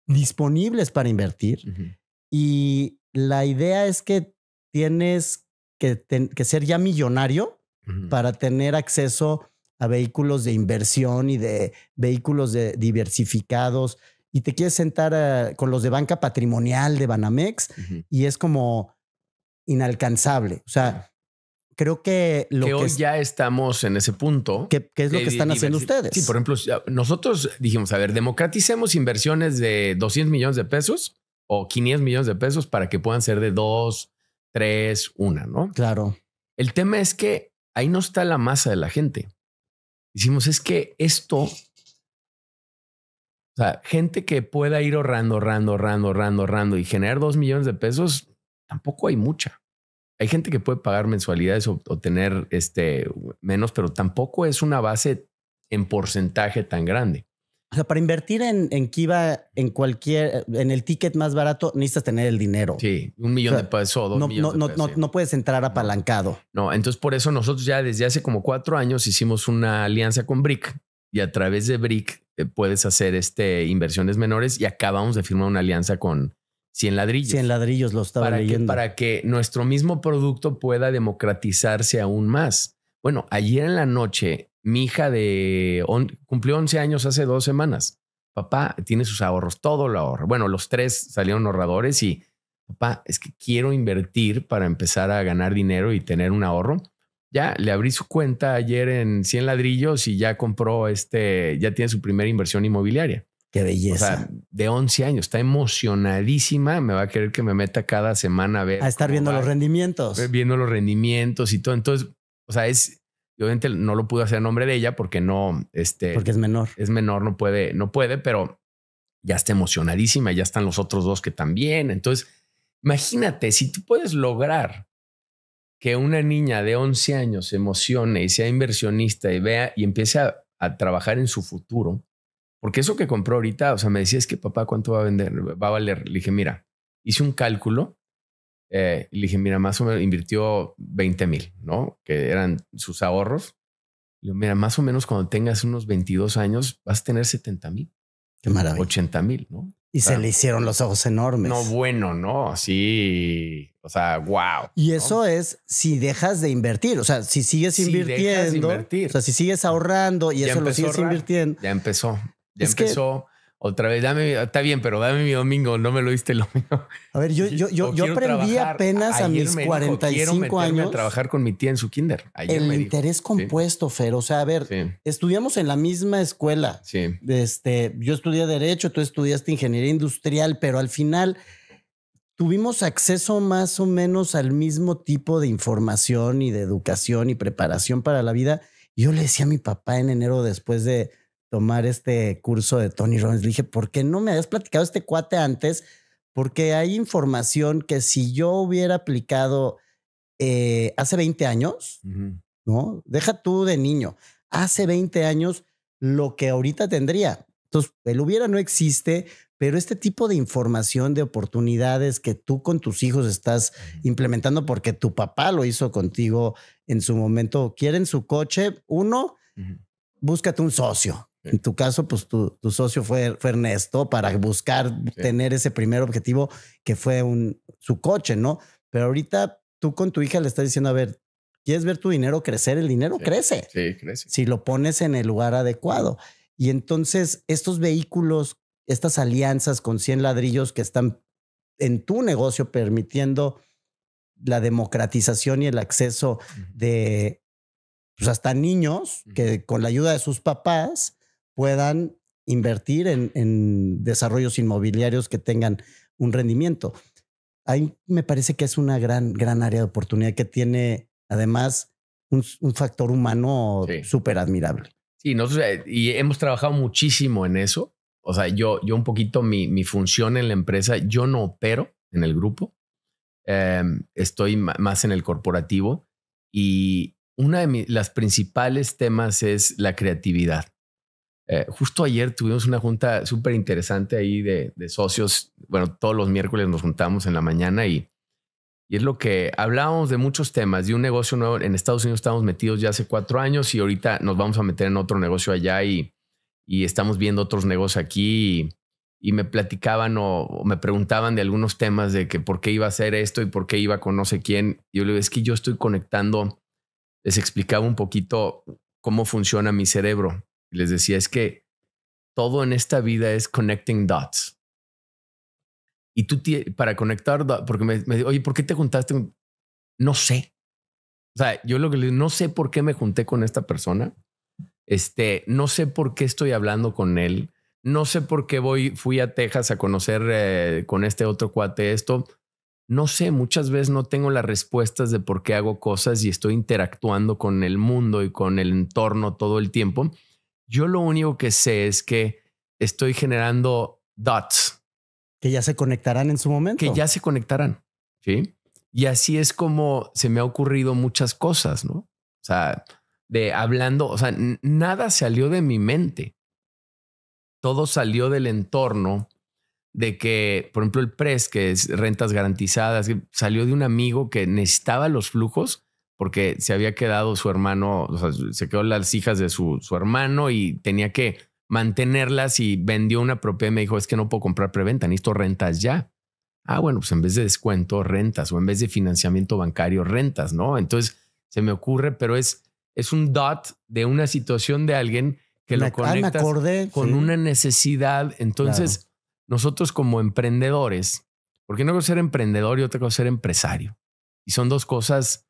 disponibles para invertir. Y la idea es que tienes que ser ya millonario para tener acceso a vehículos de inversión y de vehículos diversificados. Y te quieres sentar con los de banca patrimonial de Banamex y es como inalcanzable. O sea, creo que hoy ya estamos en ese punto. ¿Qué es lo que están haciendo ustedes? Sí, por ejemplo, nosotros dijimos, a ver, democraticemos inversiones de 200 millones de pesos o 500 millones de pesos para que puedan ser de 2, 3, 1, ¿no? Claro. El tema es que ahí no está la masa de la gente. Decimos, es que esto... O sea, gente que pueda ir ahorrando y generar 2 millones de pesos, tampoco hay mucha. Hay gente que puede pagar mensualidades o tener menos, pero tampoco es una base en porcentaje tan grande. O sea, para invertir en Kiva, en el ticket más barato, necesitas tener el dinero. Sí, 1 millón de pesos o 2 millones de pesos. No puedes entrar apalancado. No, entonces por eso nosotros ya desde hace como 4 años hicimos una alianza con Brick, y a través de Brick puedes hacer inversiones menores, y acabamos de firmar una alianza con 100 ladrillos. 100 ladrillos, lo estaba leyendo. Para que nuestro mismo producto pueda democratizarse aún más. Bueno, ayer en la noche, mi hija cumplió 11 años hace 2 semanas. Papá tiene sus ahorros, todo lo ahorra. Bueno, los 3 salieron ahorradores y papá, es que quiero invertir para empezar a ganar dinero y tener un ahorro. Ya le abrí su cuenta ayer en 100 ladrillos y ya compró ya tiene su primera inversión inmobiliaria. Qué belleza. O sea, de 11 años, está emocionadísima. Me va a querer que me meta cada semana a ver. A estar viendo los rendimientos. Viendo los rendimientos y todo. Entonces, o sea, obviamente no lo pude hacer a nombre de ella porque no, porque es menor. Es menor, no puede, pero ya está emocionadísima, ya están los otros dos que también. Entonces, imagínate, si tú puedes lograr que una niña de 11 años se emocione y sea inversionista y vea y empiece a trabajar en su futuro, porque eso que compró ahorita, o sea, me decía, es que papá, ¿cuánto va a vender? Va a valer. Le dije, mira, hice un cálculo. Le dije, mira, más o menos invirtió 20,000, ¿no? Que eran sus ahorros. Le digo, mira, más o menos cuando tengas unos 22 años vas a tener 70,000. Qué maravilla. 80,000, ¿no? Y se le hicieron los ojos enormes. No, bueno, no, sí. O sea, wow. Y eso, ¿no?, es si dejas de invertir. O sea, si sigues invirtiendo, o sea, si sigues ahorrando y eso lo sigues invirtiendo. Ya empezó. Ya empezó. Otra vez, está bien, pero dame mi domingo, no me lo diste el domingo. A ver, yo aprendí apenas a mis 45 años a trabajar con mi tía en su kinder. El interés compuesto, Fer. O sea, a ver, estudiamos en la misma escuela. Sí. Yo estudié Derecho, tú estudiaste Ingeniería Industrial, pero al final tuvimos acceso más o menos al mismo tipo de información y de educación y preparación para la vida. Yo le decía a mi papá en enero, después de tomar este curso de Tony Robbins, le dije, ¿por qué no me habías platicado este cuate antes? Porque hay información que si yo hubiera aplicado hace 20 años, ¿no? Deja tú de niño, hace 20 años lo que ahorita tendría. Entonces, el hubiera no existe, pero este tipo de información, de oportunidades que tú con tus hijos estás implementando porque tu papá lo hizo contigo en su momento, quieren su coche, búscate un socio. En tu caso, pues tu socio fue Ernesto para buscar tener ese primer objetivo que fue su coche, ¿no? Pero ahorita tú con tu hija le estás diciendo, a ver, ¿quieres ver tu dinero crecer? El dinero crece. Sí, crece. Si lo pones en el lugar adecuado. Y entonces estos vehículos, estas alianzas con 100 ladrillos que están en tu negocio permitiendo la democratización y el acceso de pues hasta niños que con la ayuda de sus papás puedan invertir en desarrollos inmobiliarios que tengan un rendimiento. Ahí me parece que es una gran área de oportunidad que tiene además un factor humano súper admirable. Sí, y hemos trabajado muchísimo en eso. O sea, yo un poquito mi función en la empresa, yo no opero en el grupo, estoy más en el corporativo y una de las principales temas es la creatividad. Justo ayer tuvimos una junta súper interesante ahí de socios. Bueno, todos los miércoles nos juntamos en la mañana y es lo que hablábamos de muchos temas, de un negocio nuevo. En Estados Unidos estamos metidos ya hace 4 años y ahorita nos vamos a meter en otro negocio allá y estamos viendo otros negocios aquí y me platicaban o me preguntaban de algunos temas de que por qué iba a hacer esto y por qué iba con no sé quién. Y yo le digo, es que yo estoy conectando. Les explicaba un poquito cómo funciona mi cerebro. Y les decía, es que todo en esta vida es connecting dots. Y tú para conectar, porque me oye, ¿por qué te juntaste? No sé. O sea, yo lo que le digo, no sé por qué me junté con esta persona. No sé por qué estoy hablando con él. No sé por qué fui a Texas a conocer con este otro cuate esto. No sé, muchas veces no tengo las respuestas de por qué hago cosas y estoy interactuando con el mundo y con el entorno todo el tiempo. Yo lo único que sé es que estoy generando dots. Que ya se conectarán en su momento. Que ya se conectarán, ¿sí? Y así es como se me ha ocurrido muchas cosas, ¿no? O sea, o sea, nada salió de mi mente. Todo salió del entorno de que, por ejemplo, el PRES, que es rentas garantizadas, salió de un amigo que necesitaba los flujos porque se había quedado su hermano, o sea, se quedó las hijas de su hermano y tenía que mantenerlas y vendió una propiedad y me dijo, es que no puedo comprar preventa, necesito rentas ya. Bueno, pues en vez de descuento, rentas, o en vez de financiamiento bancario, rentas, ¿no? Entonces se me ocurre, pero es un dot de una situación de alguien que lo conectas con una necesidad. Entonces, nosotros como emprendedores, porque una cosa es ser emprendedor y otra cosa es ser empresario. Y son dos cosas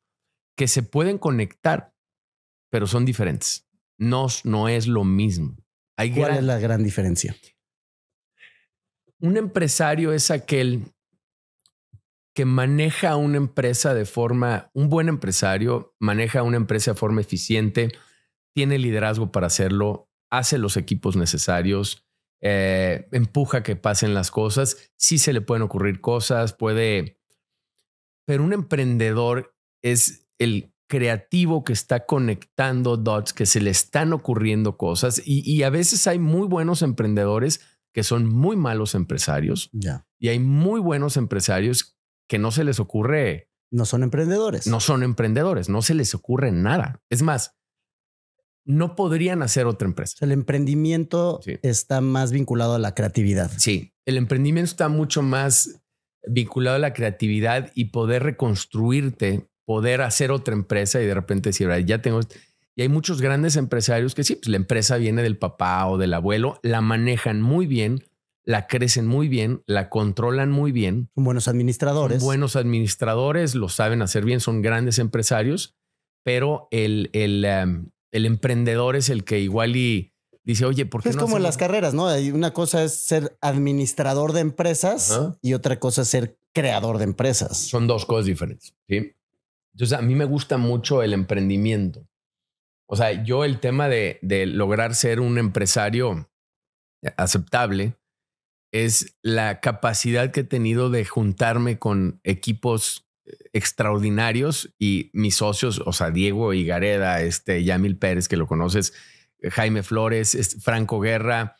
que se pueden conectar, pero son diferentes. No es lo mismo. ¿Cuál es la gran diferencia? Un empresario es aquel que maneja una empresa un buen empresario maneja una empresa de forma eficiente, tiene liderazgo para hacerlo, hace los equipos necesarios empuja que pasen las cosas. Sí se le pueden ocurrir cosas, pero un emprendedor es el creativo que está conectando dots, que se le están ocurriendo cosas y a veces hay muy buenos emprendedores que son muy malos empresarios y hay muy buenos empresarios que no se les ocurre. No son emprendedores. No son emprendedores, no se les ocurre nada. Es más, no podrían hacer otra empresa. El emprendimiento está más vinculado a la creatividad. Sí, el emprendimiento está mucho más vinculado a la creatividad y poder reconstruirte, poder hacer otra empresa y de repente decir, ya tengo. Y hay muchos grandes empresarios que sí, pues la empresa viene del papá o del abuelo, la manejan muy bien, la crecen muy bien, la controlan muy bien. Son buenos administradores. Son buenos administradores, lo saben hacer bien, son grandes empresarios, pero el emprendedor es el que igual y dice, oye, ¿por qué es no como en hacemos? las carreras, ¿no? Hay una cosa es ser administrador de empresas y otra cosa es ser creador de empresas. Son dos cosas diferentes, ¿sí? Entonces, a mí me gusta mucho el emprendimiento. O sea, yo el tema de lograr ser un empresario aceptable es la capacidad que he tenido de juntarme con equipos extraordinarios y mis socios, o sea, Diego Higareda, Yamil Pérez, que lo conoces, Jaime Flores, Franco Guerra.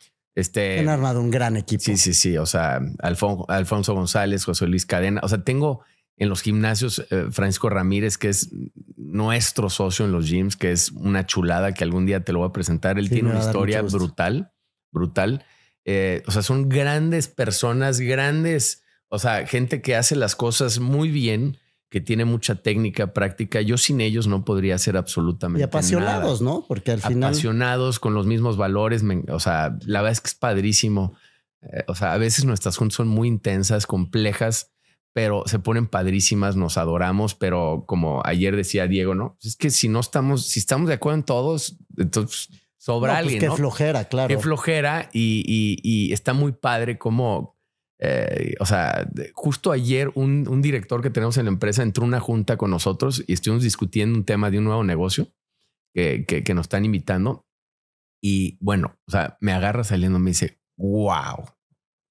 Han armado un gran equipo. Sí. O sea, Alfonso González, José Luis Cadena. O sea, tengo en los gimnasios Francisco Ramírez, que es nuestro socio en los gyms, que es una chulada que algún día te lo voy a presentar. Él tiene una historia brutal. O sea, son grandes personas, grandes, o sea, gente que hace las cosas muy bien, que tiene mucha técnica, práctica. Yo sin ellos no podría hacer absolutamente nada. Y apasionados, ¿no? Porque al final... Apasionados, con los mismos valores. O sea, la verdad es que es padrísimo. O sea, a veces nuestras juntas son muy intensas, complejas, pero se ponen padrísimas, nos adoramos. Pero como ayer decía Diego, ¿no? Es que si estamos de acuerdo en todos, entonces sobra alguien, qué ¿no? Flojera, claro. Qué flojera y está muy padre como... o sea, justo ayer un director que tenemos en la empresa entró a una junta con nosotros y estuvimos discutiendo un tema de un nuevo negocio que nos están invitando. Y bueno, o sea, me agarra saliendo, me dice, wow,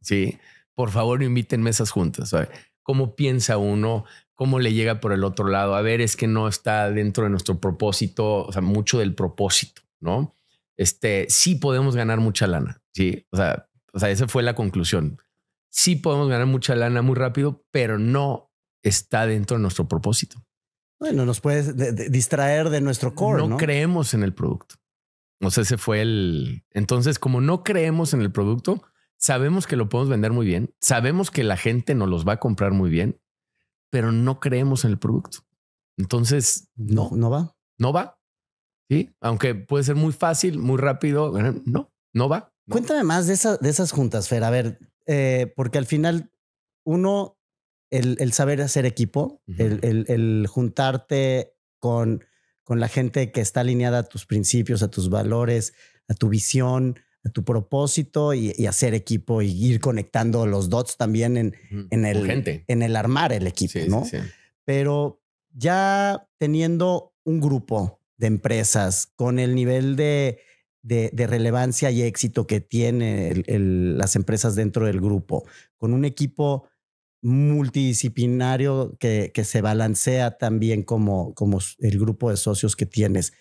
sí, por favor invítenme a esas juntas. ¿Sabe? ¿Cómo piensa uno? ¿Cómo le llega por el otro lado? A ver, es que no está dentro de nuestro propósito, o sea, mucho del propósito, ¿no? Sí podemos ganar mucha lana, sí, o sea, esa fue la conclusión. Sí podemos ganar mucha lana muy rápido, pero no está dentro de nuestro propósito. Bueno, nos puedes distraer de nuestro core, No creemos en el producto. O sea, ese fue Entonces, como no creemos en el producto, sabemos que lo podemos vender muy bien, sabemos que la gente nos los va a comprar muy bien, pero no creemos en el producto. Entonces, no va. No va. Sí, aunque puede ser muy fácil, muy rápido. No va. No. Cuéntame más de esas juntas, Fer. A ver, porque al final el saber hacer equipo, el juntarte con la gente que está alineada a tus principios, a tus valores, a tu visión, a tu propósito y hacer equipo y ir conectando los dots también en el armar el equipo, sí, ¿no? Sí. Pero ya teniendo un grupo de empresas con el nivel de relevancia y éxito que tiene las empresas dentro del grupo, con un equipo multidisciplinario que se balancea también como el grupo de socios que tienes.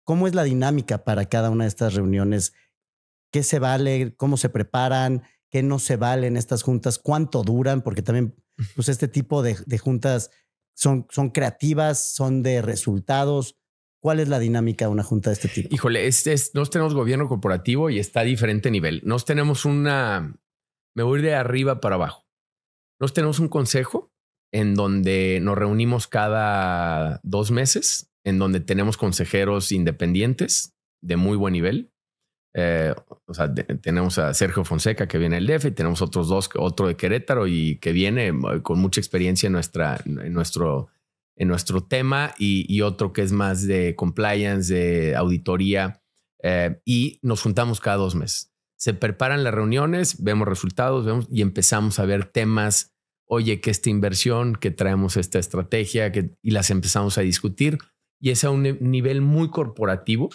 ¿Cómo es la dinámica para cada una de estas reuniones? ¿Qué se vale? ¿Cómo se preparan? ¿Qué no se vale en estas juntas? ¿Cuánto duran? Porque también pues este tipo de juntas son creativas, son de resultados. ¿Cuál es la dinámica de una junta de este tipo? Híjole, nos tenemos gobierno corporativo y está a diferente nivel. Nos tenemos me voy de arriba para abajo. Nos tenemos un consejo en donde nos reunimos cada 2 meses, en donde tenemos consejeros independientes de muy buen nivel. O sea, tenemos a Sergio Fonseca que viene del DF y tenemos otros 2, otro de Querétaro y que viene con mucha experiencia en nuestro tema y otro que es más de compliance, de auditoría y nos juntamos cada 2 meses. Se preparan las reuniones, vemos resultados y empezamos a ver temas. Oye, que esta inversión, que traemos esta estrategia y las empezamos a discutir y es a un nivel muy corporativo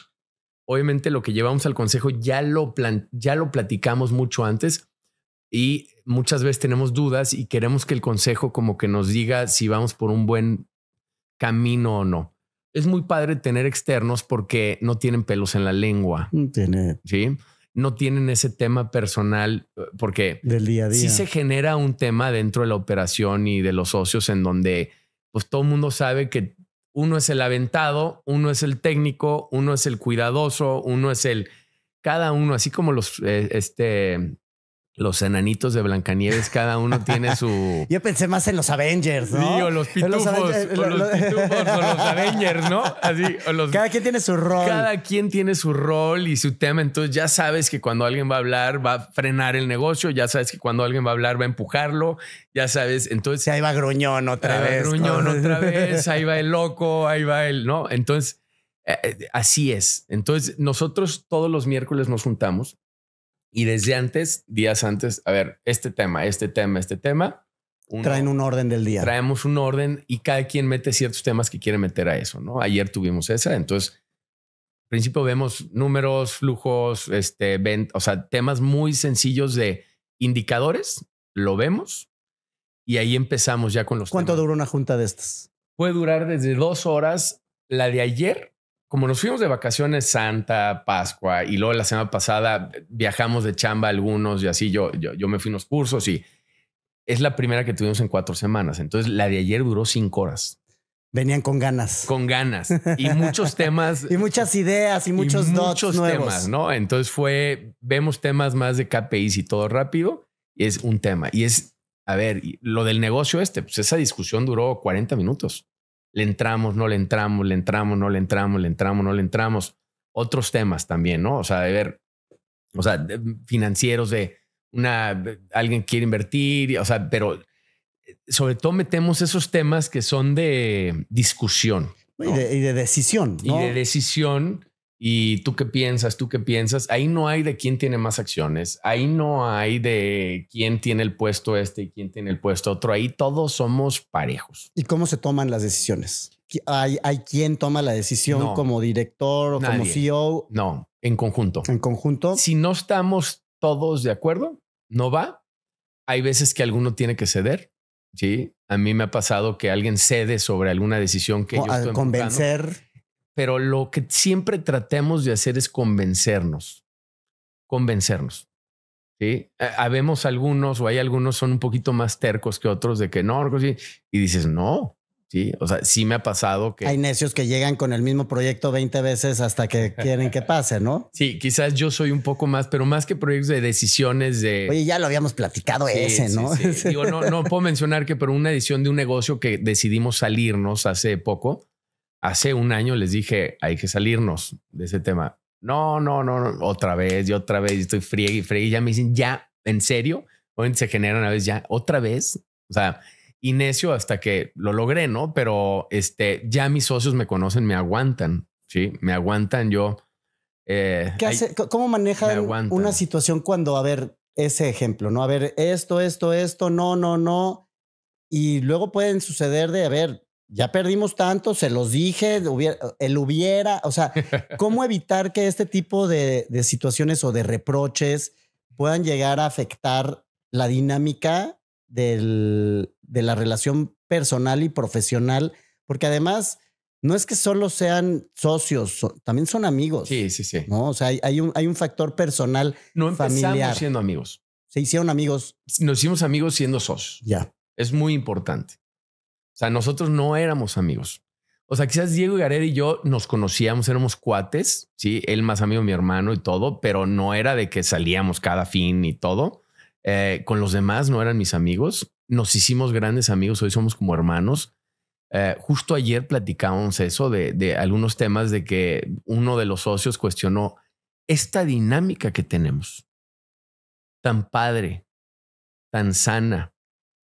obviamente lo que llevamos al consejo ya lo platicamos mucho antes y muchas veces tenemos dudas y queremos que el consejo como que nos diga si vamos por un buen camino o no. Es muy padre tener externos porque no tienen pelos en la lengua. ¿Sí? No tienen ese tema personal porque del día a día. Sí se genera un tema dentro de la operación y de los socios en donde pues todo el mundo sabe que uno es el aventado, uno es el técnico, uno es el cuidadoso, uno es cada uno, así como los enanitos de Blancanieves, cada uno tiene su... Yo pensé más en los Avengers, ¿no? Sí, o los pitufos, o los Avengers, ¿no? Así, cada quien tiene su rol. Cada quien tiene su rol y su tema. Entonces ya sabes que cuando alguien va a hablar, va a frenar el negocio. Ya sabes que cuando alguien va a hablar, va a empujarlo. Ya sabes, entonces... Ahí va Gruñón otra vez. Gruñón otra vez. Ahí va el loco, ahí va el... ¿no? Entonces, así es. Entonces, nosotros todos los miércoles nos juntamos. Y desde antes, días antes, a ver, este tema. Traen un orden del día. Traemos un orden y cada quien mete ciertos temas que quiere meter a eso, ¿no? Ayer tuvimos esa. Entonces, al principio vemos números, flujos, o sea, temas muy sencillos de indicadores. Lo vemos y ahí empezamos ya con los ¿Cuánto temas. dura una junta de estas? Puede durar desde 2 horas. La de ayer, como nos fuimos de vacaciones, Santa, Pascua, y luego la semana pasada viajamos de chamba algunos y así yo me fui a unos cursos y es la primera que tuvimos en 4 semanas. Entonces la de ayer duró 5 horas. Venían con ganas. Con ganas y muchos temas. Y muchas ideas y muchos dots nuevos. Temas, ¿no? Entonces vemos temas más de KPIs y todo rápido y es un tema. Y es, a ver, lo del negocio pues esa discusión duró 40 minutos. Le entramos, no le entramos, le entramos, no le entramos, le entramos, no le entramos. Otros temas también, ¿no? O sea, de ver, o sea, financieros alguien quiere invertir, o sea, pero sobre todo metemos esos temas que son de discusión, ¿no? y de decisión, ¿no? Y de decisión. ¿Y tú qué piensas? ¿Tú qué piensas? Ahí no hay de quién tiene más acciones. Ahí no hay de quién tiene el puesto y quién tiene el puesto otro. Ahí todos somos parejos. ¿Y cómo se toman las decisiones? ¿Hay quien toma la decisión como director o como CEO? No, en conjunto. En conjunto. Si no estamos todos de acuerdo, no va. Hay veces que alguno tiene que ceder. Sí, a mí me ha pasado que alguien cede sobre alguna decisión que yo estoy convencer. Empujando. Pero lo que siempre tratemos de hacer es convencernos. ¿Sí? Habemos algunos o hay algunos son un poquito más tercos que otros de que no. Y dices, no. Sí, o sea, sí me ha pasado que... Hay necios que llegan con el mismo proyecto 20 veces hasta que quieren que pase, ¿no? Sí, quizás yo soy un poco más, pero más que proyectos de decisiones de... Oye, ya lo habíamos platicado ¿no? Sí. Digo, no puedo mencionar que por una edición de un negocio que decidimos salirnos hace poco, hace un año les dije, hay que salirnos de ese tema. No, otra vez, estoy friegue y ya me dicen, ya, ¿en serio? Obviamente se generan a veces ya, otra vez, o sea... Y necio hasta que lo logré, ¿no? Pero ya mis socios me conocen, me aguantan, ¿sí? Me aguantan yo. ¿Cómo manejan una situación cuando, a ver, ese ejemplo, ¿no? A ver, esto, no. Y luego pueden suceder de, a ver, ya perdimos tanto, se los dije, hubiera, o sea, ¿cómo evitar que este tipo de situaciones o de reproches puedan llegar a afectar la dinámica de la relación personal y profesional? Porque además no es que solo sean socios, también son amigos. Sí. ¿No? O sea, hay un factor personal, no familiar. Empezamos siendo amigos. Se hicieron amigos. Nos hicimos amigos siendo socios. Ya. Es muy importante. O sea, nosotros no éramos amigos. O sea, quizás Diego Gareda y yo nos conocíamos, éramos cuates, sí, él más amigo de mi hermano y todo, pero no era de que salíamos cada fin y todo. Con los demás no eran mis amigos. Nos hicimos grandes amigos. Hoy somos como hermanos. Justo ayer platicábamos eso de algunos temas de que uno de los socios cuestionó esta dinámica que tenemos. Tan padre, tan sana.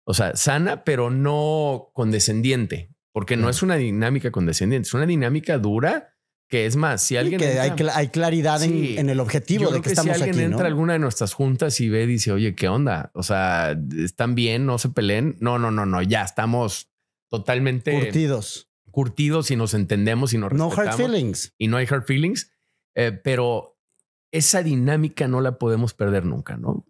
O sea, sana, pero no condescendiente, porque no es una dinámica condescendiente, es una dinámica dura. Que es más, si alguien... Que hay claridad en el objetivo de que estamos aquí, ¿no? Si alguien entra a alguna de nuestras juntas y ve, dice, oye, ¿qué onda? O sea, ¿están bien? ¿No se peleen? No. Ya estamos totalmente... Curtidos Y nos entendemos y nos respetamos. No hard feelings. Y no hay hard feelings. Pero esa dinámica no la podemos perder nunca, ¿no?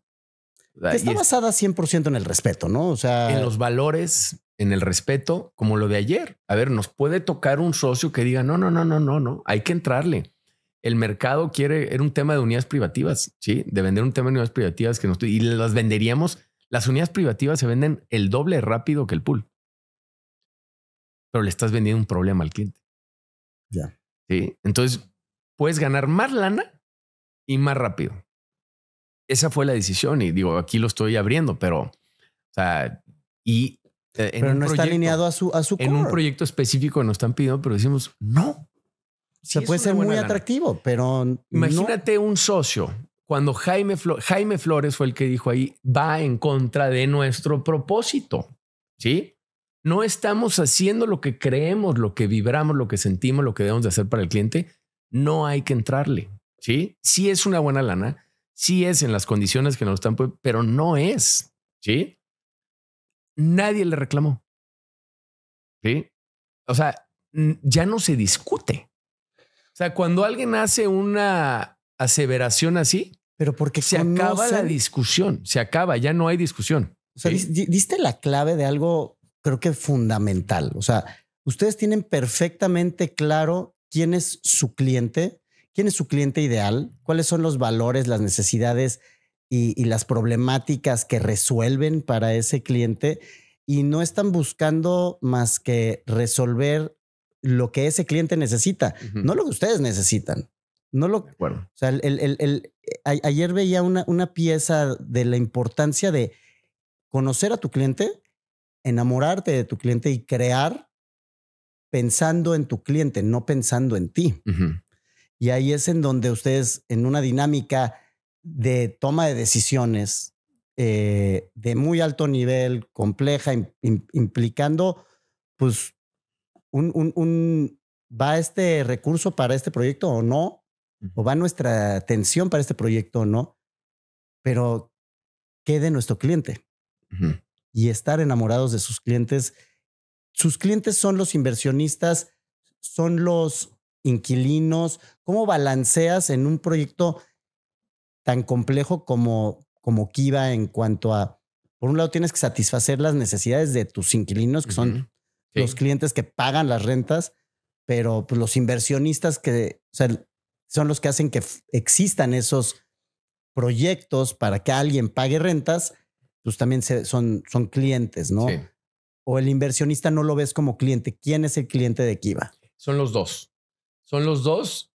Que está basada 100% en el respeto, ¿no? O sea, en los valores, en el respeto, como lo de ayer. A ver, nos puede tocar un socio que diga, no, hay que entrarle. El mercado era un tema de unidades privativas, ¿sí? De vender un tema de unidades privativas y las venderíamos. Las unidades privativas se venden el doble rápido que el pool. Pero le estás vendiendo un problema al cliente. Ya. ¿Sí? Entonces, puedes ganar más lana y más rápido. Esa fue la decisión y digo, aquí lo estoy abriendo, pero, o sea, pero no está alineado a su en core. un proyecto específico nos están pidiendo, pero decimos, no. Sí, puede ser muy atractivo, pero imagínate un socio. Cuando Jaime Flores fue el que dijo ahí, va en contra de nuestro propósito, ¿sí? No estamos haciendo lo que creemos, lo que vibramos, lo que sentimos, lo que debemos de hacer para el cliente. No hay que entrarle, ¿sí? Sí es una buena lana, sí es en las condiciones que nos están, pero no es, ¿sí? Nadie le reclamó, ¿sí? O sea, ya no se discute. O sea, cuando alguien hace una aseveración así, pero porque se acaba la discusión, se acaba, ya no hay discusión. O sea, ¿sí? Diste la clave de algo, creo que fundamental. O sea, ustedes tienen perfectamente claro quién es su cliente ideal, cuáles son los valores, las necesidades y las problemáticas que resuelven para ese cliente, y no están buscando más que resolver lo que ese cliente necesita, no lo que ustedes necesitan. No lo. De acuerdo. O sea, ayer veía una pieza de la importancia de conocer a tu cliente, enamorarte de tu cliente y crear pensando en tu cliente, no pensando en ti. Y ahí es en donde ustedes, en una dinámica de toma de decisiones de muy alto nivel, compleja, implicando, pues, ¿va este recurso para este proyecto o no? ¿O va nuestra atención para este proyecto o no? Pero, ¿qué de nuestro cliente? Y estar enamorados de sus clientes. Sus clientes son los inversionistas, son los inquilinos. ¿Cómo balanceas en un proyecto tan complejo como Kiva en cuanto a, por un lado, tienes que satisfacer las necesidades de tus inquilinos, que son los clientes que pagan las rentas, pero pues, los inversionistas que, o sea, son los que hacen que existan esos proyectos para que alguien pague rentas, pues también son clientes, ¿no? Sí. O el inversionista no lo ves como cliente. ¿Quién es el cliente de Kiva? Son los dos. Son los dos,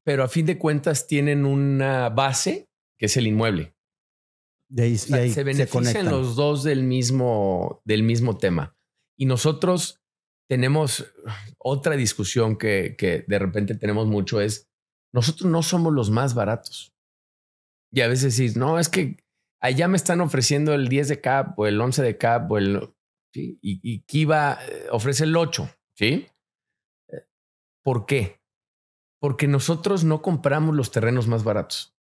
pero a fin de cuentas tienen una base que es el inmueble. De ahí, o sea, ahí se benefician los dos del mismo tema. Y nosotros tenemos otra discusión que de repente tenemos mucho, es nosotros no somos los más baratos. Y a veces dices, no, es que allá me están ofreciendo el 10 de CAP o el 11 de CAP o el... ¿sí? Y Kiva ofrece el 8, ¿sí? ¿Por qué? Porque nosotros no compramos los terrenos más baratos.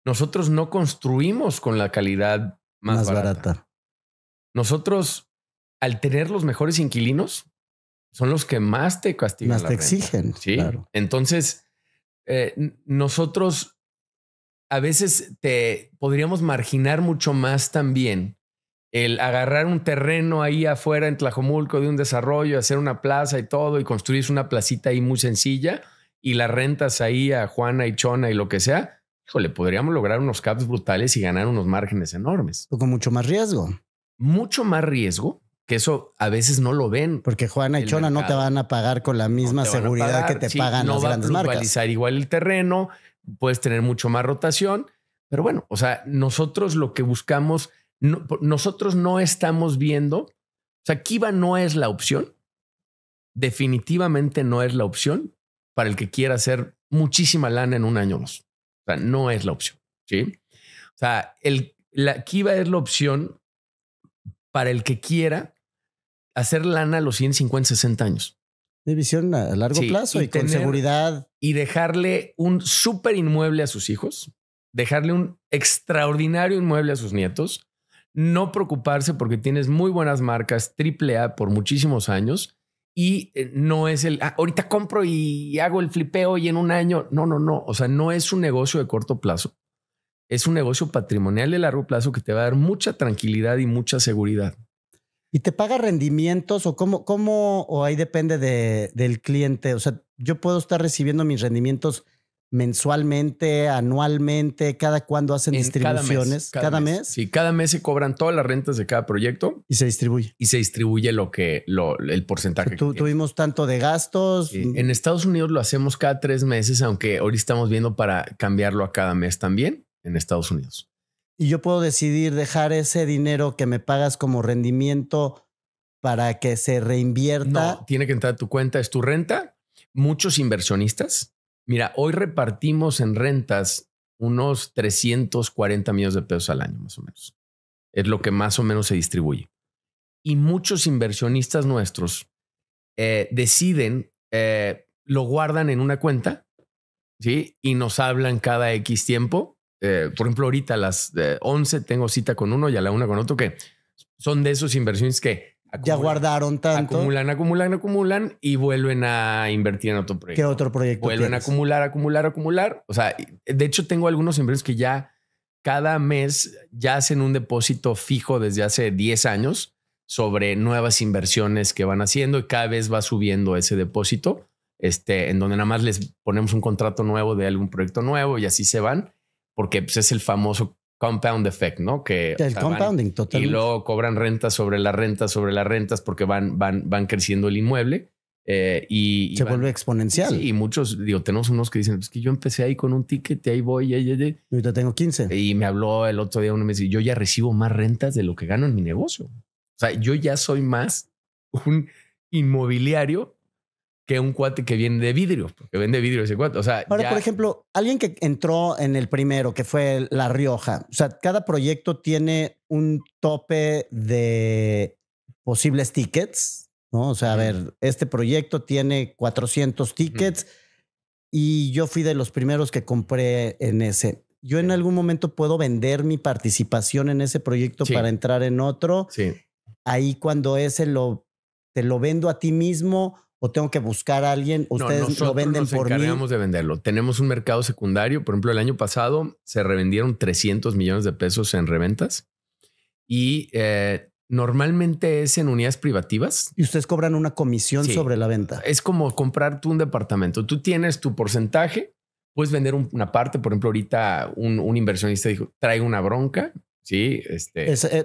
Nosotros no construimos con la calidad más barata. Nosotros, al tener los mejores inquilinos, son los que más te castigan. Más te exigen. Sí. Claro. Entonces, nosotros a veces te podríamos marginar mucho más también el agarrar un terreno ahí afuera en Tlajomulco de un desarrollo, hacer una plaza y todo, y construir una placita ahí muy sencilla y las rentas ahí a Juana y Chona y lo que sea. Híjole, podríamos lograr unos caps brutales y ganar unos márgenes enormes. O con mucho más riesgo. Mucho más riesgo, que eso a veces no lo ven. Porque Juana y Chona no te van a pagar con la misma seguridad que te pagan las grandes marcas. No va a plusvalizar igual el terreno, puedes tener mucho más rotación. Pero bueno, o sea, nosotros lo que buscamos, nosotros no estamos viendo, o sea, Kiva no es la opción. Definitivamente no es la opción para el que quiera hacer muchísima lana en un año o dos. O sea, no es la opción, ¿sí? O sea, la Kiva es la opción para el que quiera hacer lana a los 150, 60 años. De visión a largo plazo y con seguridad. Y dejarle un súper inmueble a sus hijos, dejarle un extraordinario inmueble a sus nietos, no preocuparse porque tienes muy buenas marcas AAA por muchísimos años Y no es ahorita compro y hago el flipeo y en un año. No. O sea, no es un negocio de corto plazo. Es un negocio patrimonial de largo plazo que te va a dar mucha tranquilidad y mucha seguridad. ¿Y te paga rendimientos o cómo o ahí depende del cliente? O sea, yo puedo estar recibiendo mis rendimientos mensualmente, anualmente, cada cuándo hacen distribuciones. ¿Cada mes? Sí, cada mes se cobran todas las rentas de cada proyecto. Y se distribuye. Y se distribuye el porcentaje. Tuvimos tanto de gastos. Sí. En Estados Unidos lo hacemos cada 3 meses, aunque ahorita estamos viendo para cambiarlo a cada mes también en Estados Unidos. Y yo puedo decidir dejar ese dinero que me pagas como rendimiento para que se reinvierta. No, tiene que entrar a tu cuenta, es tu renta. Muchos inversionistas. Mira, hoy repartimos en rentas unos 340 millones de pesos al año, más o menos. Es lo que más o menos se distribuye. Y muchos inversionistas nuestros deciden, lo guardan en una cuenta, ¿sí? Y nos hablan cada X tiempo. Por ejemplo, ahorita a las 11 tengo cita con uno y a la 1 con otro, que son de esos inversiones que ya guardaron tanto. Acumulan y vuelven a invertir en otro proyecto. ¿Qué otro proyecto vuelven tienes? a acumular. O sea, de hecho tengo algunos inversores que ya cada mes ya hacen un depósito fijo desde hace 10 años sobre nuevas inversiones que van haciendo y cada vez va subiendo ese depósito, en donde nada más les ponemos un contrato nuevo de algún proyecto nuevo y así se van, porque pues, es el famoso compound effect, ¿no? Que el compounding, totalmente. Y luego cobran rentas sobre las rentas porque van creciendo el inmueble. Y se vuelve exponencial. Sí, y muchos, tenemos unos que dicen, es que yo empecé ahí con un ticket y ahí voy. Y ahorita tengo 15. Y me habló el otro día uno y me dice, yo ya recibo más rentas de lo que gano en mi negocio. O sea, yo ya soy más un inmobiliario que un cuate que viene de vidrio, porque vende vidrio ese cuate. O sea, ahora, por ejemplo, alguien que entró en el primero, que fue La Rioja, o sea, cada proyecto tiene un tope de posibles tickets, ¿no? O sea, a ver, este proyecto tiene 400 tickets y yo fui de los primeros que compré en ese. Yo en algún momento puedo vender mi participación en ese proyecto para entrar en otro. Sí. Ahí cuando ese te lo vendo a ti mismo o tengo que buscar a alguien. Ustedes lo venden por mí. Nos encargamos de venderlo. Tenemos un mercado secundario. Por ejemplo, el año pasado se revendieron 300 millones de pesos en reventas y normalmente es en unidades privativas. Y ustedes cobran una comisión sobre la venta. Es como comprar tú un departamento. Tú tienes tu porcentaje, puedes vender una parte. Por ejemplo, ahorita un inversionista dijo, traigo una bronca. Sí,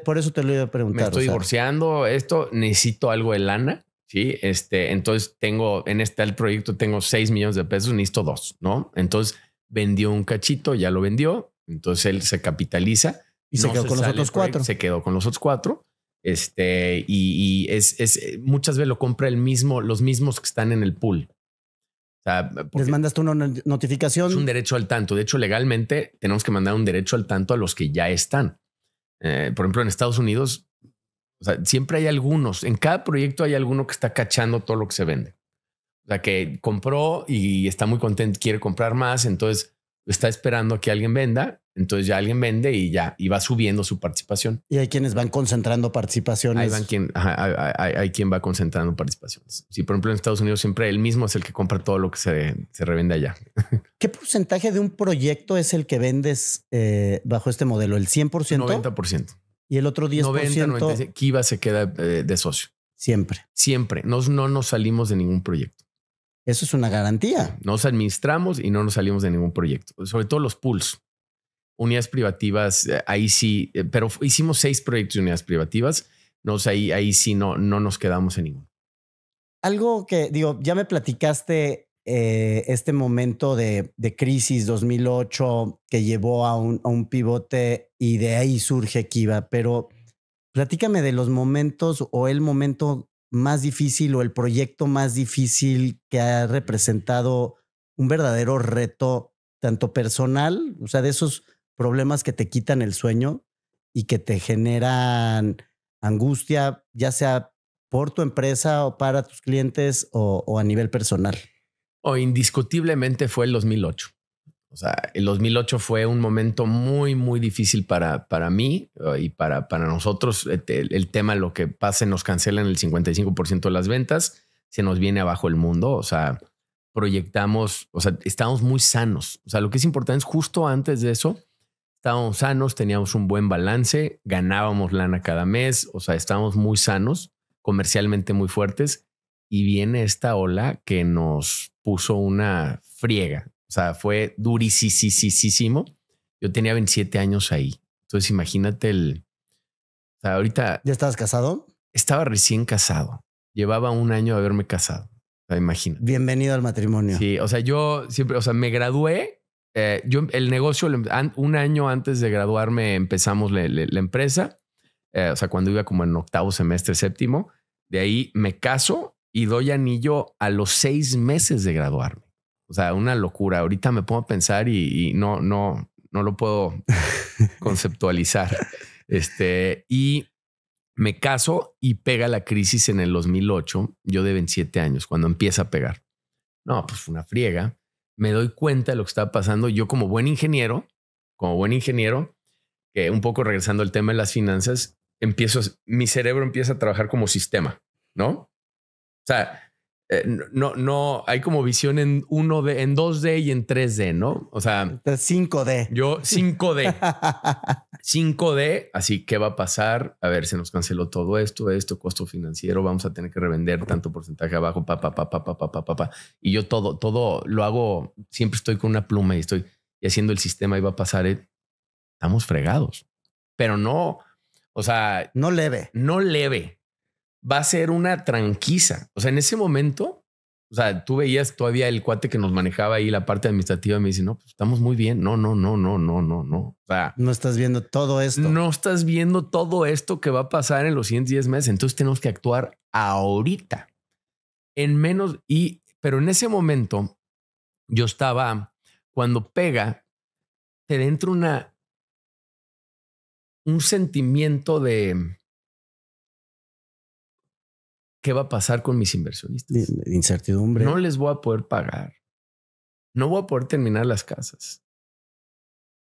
por eso te lo iba a preguntar. Me estoy divorciando, necesito algo de lana. Sí, entonces el proyecto tengo 6 millones de pesos, necesito 2, ¿no? Entonces vendió un cachito, ya lo vendió. Entonces él se capitaliza y se quedó con los otros 4. Se quedó con los otros 4. Y muchas veces lo compra los mismos que están en el pool. O sea, les mandas tú una notificación. Es un derecho al tanto. De hecho, legalmente tenemos que mandar un derecho al tanto a los que ya están. Por ejemplo, en Estados Unidos, o sea, siempre hay algunos. En cada proyecto hay alguno que está cachando todo lo que se vende. O sea, que compró y está muy contento, quiere comprar más. Entonces está esperando a que alguien venda. Entonces ya alguien vende y va subiendo su participación. Y hay quienes van concentrando participaciones. Hay quien va concentrando participaciones. Sí, por ejemplo, en Estados Unidos siempre el mismo es el que compra todo lo que se revende allá. ¿Qué porcentaje de un proyecto es el que vendes bajo este modelo? ¿El 100%? 90%. Y el otro 10%. 90%. Kiva se queda de socio. Siempre. Siempre. No nos salimos de ningún proyecto. Eso es una garantía. Nos administramos y no nos salimos de ningún proyecto. Sobre todo los pools. Unidades privativas, ahí sí, pero hicimos 6 proyectos de unidades privativas. Ahí sí no nos quedamos en ninguno. Algo que, ya me platicaste este momento de crisis 2008 que llevó a un pivote y de ahí surge Kiva, pero platícame de los momentos o el momento más difícil o el proyecto más difícil que ha representado un verdadero reto, tanto personal, o sea, de esos problemas que te quitan el sueño y que te generan angustia, ya sea por tu empresa o para tus clientes o a nivel personal. Indiscutiblemente fue el 2008. O sea, el 2008 fue un momento muy, muy difícil para mí y para nosotros. El tema, lo que pasa, nos cancelan el 55% de las ventas. se nos viene abajo el mundo. O sea, proyectamos, o sea, estábamos muy sanos. O sea, lo que es importante es justo antes de eso, estábamos sanos, teníamos un buen balance, ganábamos lana cada mes. O sea, estábamos muy sanos, comercialmente muy fuertes. Y viene esta ola que nos puso una friega. O sea, fue durísimo. Yo tenía 27 años ahí. Entonces imagínate o sea, ahorita... ¿Ya estabas casado? Estaba recién casado. Llevaba un año de haberme casado. O sea, imagínate. Bienvenido al matrimonio. Sí, o sea, yo siempre, o sea, me gradué. Yo el negocio, un año antes de graduarme empezamos la empresa. O sea, cuando iba como en octavo semestre, séptimo. De ahí me caso y doy anillo a los 6 meses de graduarme. O sea, una locura. Ahorita me pongo a pensar y no lo puedo conceptualizar. Y me caso y pega la crisis en el 2008. Yo de 27 años, cuando empieza a pegar. No, pues fue una friega. Me doy cuenta de lo que estaba pasando. Yo como buen ingeniero, que un poco regresando al tema de las finanzas, mi cerebro empieza a trabajar como sistema, ¿no? O sea, no hay como visión en 1D, en 2D y en 3D, ¿no? O sea, 5D. Yo 5D, así que va a pasar. A ver, se nos canceló todo esto, costo financiero. Vamos a tener que revender tanto porcentaje abajo, Y yo todo lo hago. Siempre estoy con una pluma y estoy haciendo el sistema y va a pasar. Estamos fregados, pero no, o sea, no leve. Va a ser una tranquiza. O sea, en ese momento, o sea, tú veías todavía el cuate que nos manejaba ahí la parte administrativa y me dice, no, pues estamos muy bien. No. O sea, no estás viendo todo esto. No estás viendo todo esto que va a pasar en los siguientes 10 meses. Entonces tenemos que actuar ahorita. Pero en ese momento yo estaba, cuando pega, te entra un sentimiento de ¿qué va a pasar con mis inversionistas? De incertidumbre. No les voy a poder pagar. No voy a poder terminar las casas.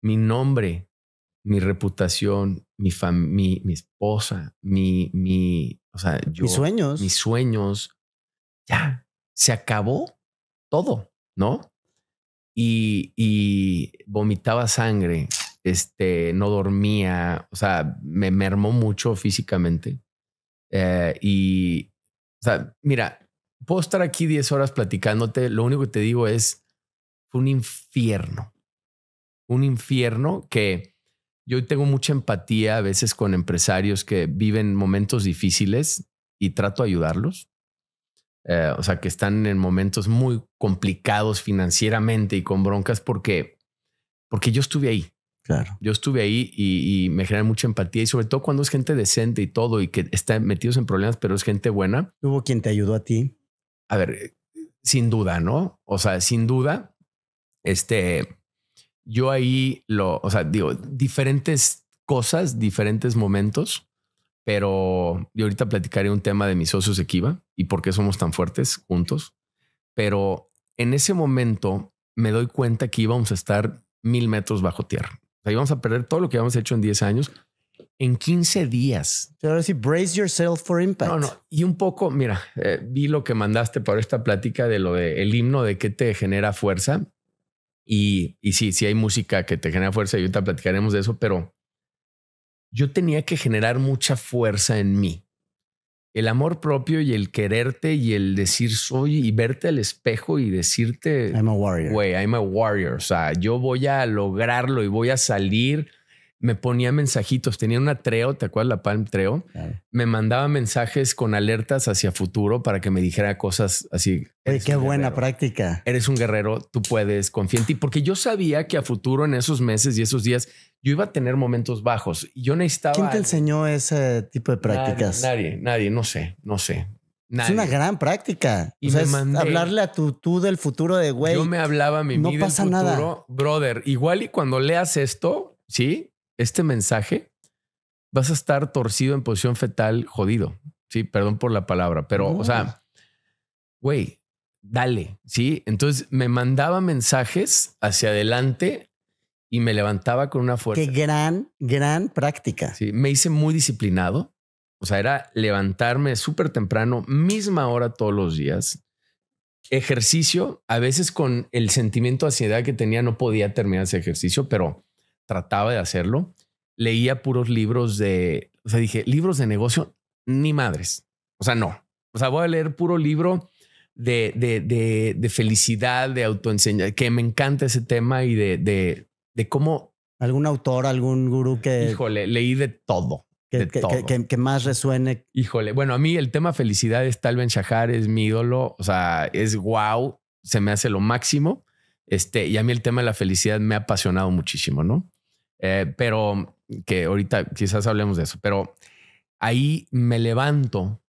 Mi nombre, mi reputación, mi esposa, o sea, mis sueños, ya se acabó todo, ¿no? Y vomitaba sangre, no dormía, o sea, me mermó mucho físicamente. O sea, mira, puedo estar aquí 10 horas platicándote. Lo único que te digo es, fue un infierno. Un infierno que yo tengo mucha empatía a veces con empresarios que viven momentos difíciles y trato de ayudarlos. O sea, que están en momentos muy complicados financieramente y con broncas porque yo estuve ahí. Claro. Yo estuve ahí y me genera mucha empatía y sobre todo cuando es gente decente y todo y que está metidos en problemas, pero es gente buena. ¿Hubo quien te ayudó a ti? A ver, sin duda, ¿no? O sea, sin duda, yo ahí o sea, digo, diferentes cosas, diferentes momentos, pero yo ahorita platicaré un tema de mis socios de Kiva y por qué somos tan fuertes juntos. Pero en ese momento me doy cuenta que íbamos a estar 1000 metros bajo tierra. O sea, íbamos a perder todo lo que habíamos hecho en 10 años en 15 días. Ahora sí, brace yourself for impact. No. Y un poco, mira, vi lo que mandaste para esta plática de lo del himno, de qué te genera fuerza. Y sí hay música que te genera fuerza y ahorita platicaremos de eso, pero yo tenía que generar mucha fuerza en mí. El amor propio y el quererte y el decir soy y verte al espejo y decirte I'm a warrior. Güey, I'm a warrior. O sea, yo voy a lograrlo y voy a salir. Me ponía mensajitos. Tenía una Treo, ¿te acuerdas la Palm Treo? Claro. Me mandaba mensajes con alertas hacia futuro para que me dijera cosas así. Oye, qué buena práctica. Eres un guerrero, tú puedes, confía en ti. Porque yo sabía que a futuro en esos meses y esos días yo iba a tener momentos bajos. Y yo necesitaba... ¿Quién te enseñó ese tipo de prácticas? Nadie, no sé. Nadie. Es una gran práctica. Y o sea, hablarle a tú del futuro de güey. Yo me hablaba a mí no del pasa futuro. Nada. Brother, igual y cuando leas esto, ¿sí? Este mensaje, vas a estar torcido en posición fetal, jodido. Sí, perdón por la palabra, pero, o sea, güey, dale, ¿sí? Entonces me mandaba mensajes hacia adelante y me levantaba con una fuerza. Qué gran práctica. Sí, me hice muy disciplinado. O sea, era levantarme súper temprano, misma hora todos los días. Ejercicio, a veces con el sentimiento de ansiedad que tenía no podía terminar ese ejercicio, pero trataba de hacerlo. Leía puros libros dije, libros de negocio, ni madres. O sea, no. O sea, voy a leer puro libro de felicidad, de autoenseñanza, que me encanta ese tema y de cómo... ¿Algún autor, algún gurú que... Híjole, leí de todo. Que más resuene? Híjole, bueno, a mí el tema felicidad es Tal Ben-Shahar, es mi ídolo, o sea, es wow, se me hace lo máximo. Y a mí el tema de la felicidad me ha apasionado muchísimo, ¿no? Pero que ahorita quizás hablemos de eso, pero ahí me levanto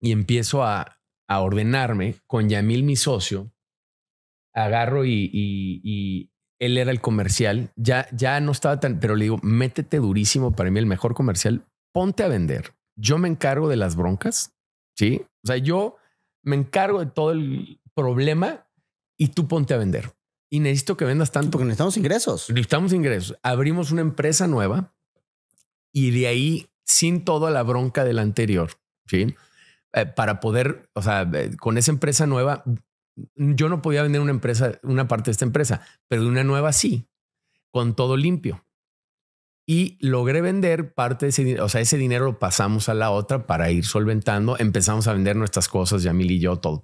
y empiezo a ordenarme con Yamil, mi socio. Agarro y él era el comercial. Ya no estaba tan, pero le digo, métete durísimo, para mí el mejor comercial, ponte a vender. Yo me encargo de las broncas, ¿sí? O sea, yo me encargo de todo el problema y tú ponte a vender. Y necesito que vendas tanto. Porque necesitamos ingresos. Necesitamos ingresos. Abrimos una empresa nueva y de ahí, sin toda la bronca de la anterior, ¿sí? Para poder, o sea, con esa empresa nueva, yo no podía vender una parte de esta empresa, pero de una nueva sí, con todo limpio. Y logré vender parte de ese dinero. O sea, ese dinero lo pasamos a la otra para ir solventando. Empezamos a vender nuestras cosas, Yamil y yo, todo,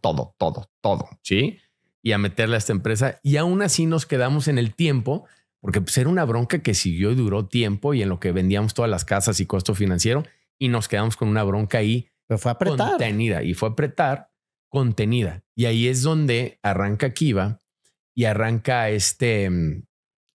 ¿sí? Y a meterle a esta empresa. Y aún así nos quedamos en el tiempo, porque pues era una bronca que siguió y duró tiempo, y en lo que vendíamos todas las casas y costo financiero, y nos quedamos con una bronca ahí. Pero fue apretar. Contenida. Y fue apretar, contenida. Y ahí es donde arranca Kiva y arranca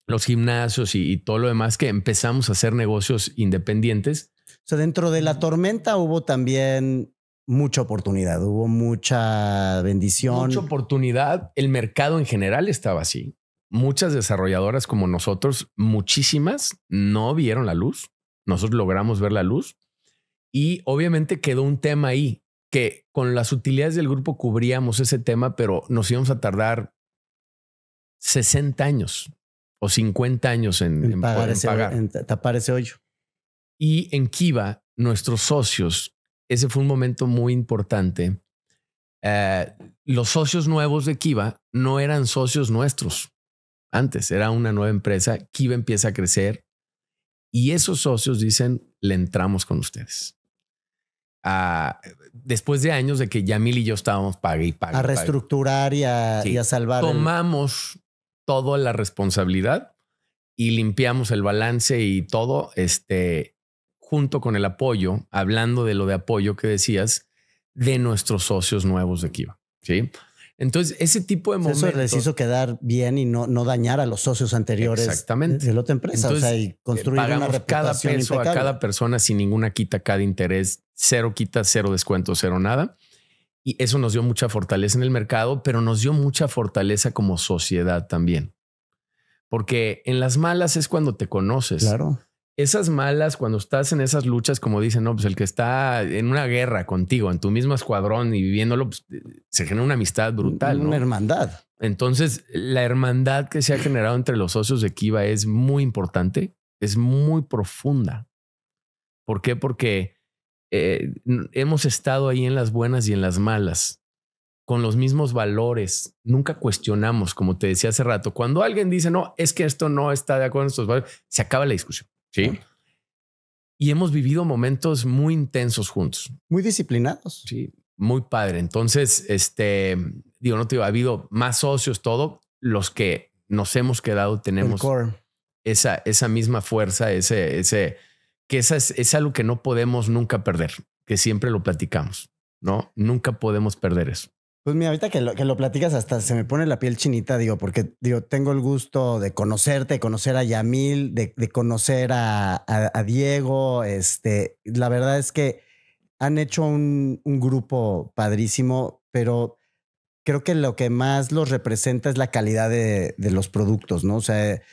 los gimnasios y todo lo demás, que empezamos a hacer negocios independientes. O sea, dentro de la tormenta hubo también mucha oportunidad, hubo mucha bendición. Mucha oportunidad. El mercado en general estaba así. Muchas desarrolladoras como nosotros, muchísimas, no vieron la luz. Nosotros logramos ver la luz. Y obviamente quedó un tema ahí que con las utilidades del grupo cubríamos ese tema, pero nos íbamos a tardar 60 años o 50 años en tapar ese hoyo. Y en Kiva, nuestros socios, ese fue un momento muy importante. Los socios nuevos de Kiva no eran socios nuestros. Antes era una nueva empresa. Kiva empieza a crecer y esos socios dicen, le entramos con ustedes. Después de años de que Yamil y yo estábamos pague. A reestructurar y a salvar. Tomamos toda la responsabilidad y limpiamos el balance y todo, junto con el apoyo, hablando de lo de apoyo que decías, de nuestros socios nuevos de Kiva. ¿Sí? Entonces, ese tipo de momentos... Eso les hizo quedar bien y no dañar a los socios anteriores. Exactamente. De la otra empresa. Entonces, o sea, y construir una reputación cada peso impecable. a cada persona sin ninguna quita, cada interés, cero quita, cero descuento, cero nada. Y eso nos dio mucha fortaleza en el mercado, pero nos dio mucha fortaleza como sociedad también. Porque en las malas es cuando te conoces. Claro. Esas malas, cuando estás en esas luchas, como dicen, no, pues el que está en una guerra contigo, en tu mismo escuadrón y viviéndolo, pues, se genera una amistad brutal. Una ¿no? hermandad. Entonces, la hermandad que se ha generado entre los socios de Kiva es muy importante, es muy profunda. ¿Por qué? Porque hemos estado ahí en las buenas y en las malas, con los mismos valores. Nunca cuestionamos, como te decía hace rato. Cuando alguien dice, no, es que esto no está de acuerdo con estos valores, se acaba la discusión. Sí. Y hemos vivido momentos muy intensos juntos. Muy disciplinados. Sí, muy padre. Entonces, no te digo, ha habido más socios, todo. Los que nos hemos quedado tenemos esa misma fuerza, que es algo que no podemos nunca perder, que siempre lo platicamos, ¿no? Nunca podemos perder eso. Pues mira, ahorita que lo platicas hasta se me pone la piel chinita, porque tengo el gusto de conocerte, de conocer a Yamil, de conocer a Diego. La verdad es que han hecho un grupo padrísimo, pero creo que lo que más los representa es la calidad de los productos, ¿no? O sea,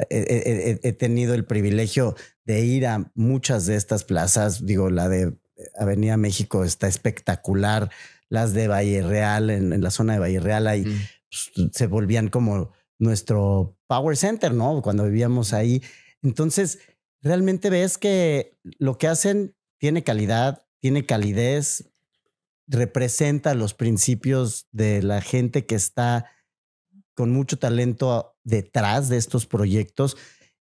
he tenido el privilegio de ir a muchas de estas plazas. La de Avenida México está espectacular. Las de Valle Real, en la zona de Valle Real, ahí pues, se volvían como nuestro power center, ¿no? Cuando vivíamos ahí. Entonces, realmente ves que lo que hacen tiene calidad, tiene calidez, representa los principios de la gente que está con mucho talento detrás de estos proyectos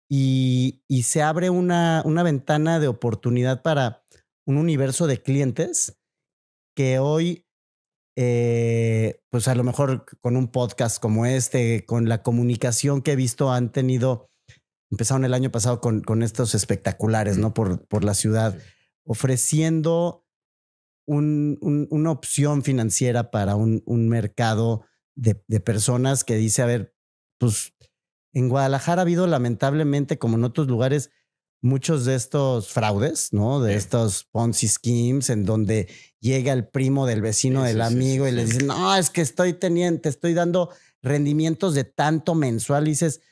y se abre una ventana de oportunidad para un universo de clientes que hoy, pues a lo mejor con un podcast como este, con la comunicación que he visto, empezaron el año pasado con estos espectaculares, ¿no? Por la ciudad, ofreciendo una opción financiera para un mercado de personas que dice, a ver, pues en Guadalajara ha habido lamentablemente, como en otros lugares, muchos de estos fraudes, ¿no? De estos Ponzi schemes en donde llega el primo del vecino del amigo y le dice, no, es que te estoy dando rendimientos de tanto mensual. Y dices,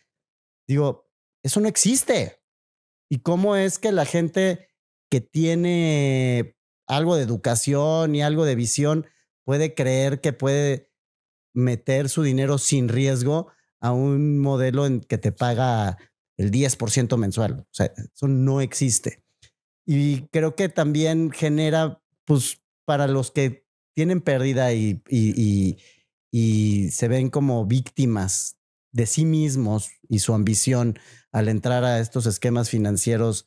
digo, eso no existe. ¿Y cómo es que la gente que tiene algo de educación y algo de visión puede creer que puede meter su dinero sin riesgo a un modelo en que te paga el 10% mensual? O sea, eso no existe. Y creo que también genera, pues, para los que tienen pérdida y se ven como víctimas de sí mismos y su ambición al entrar a estos esquemas financieros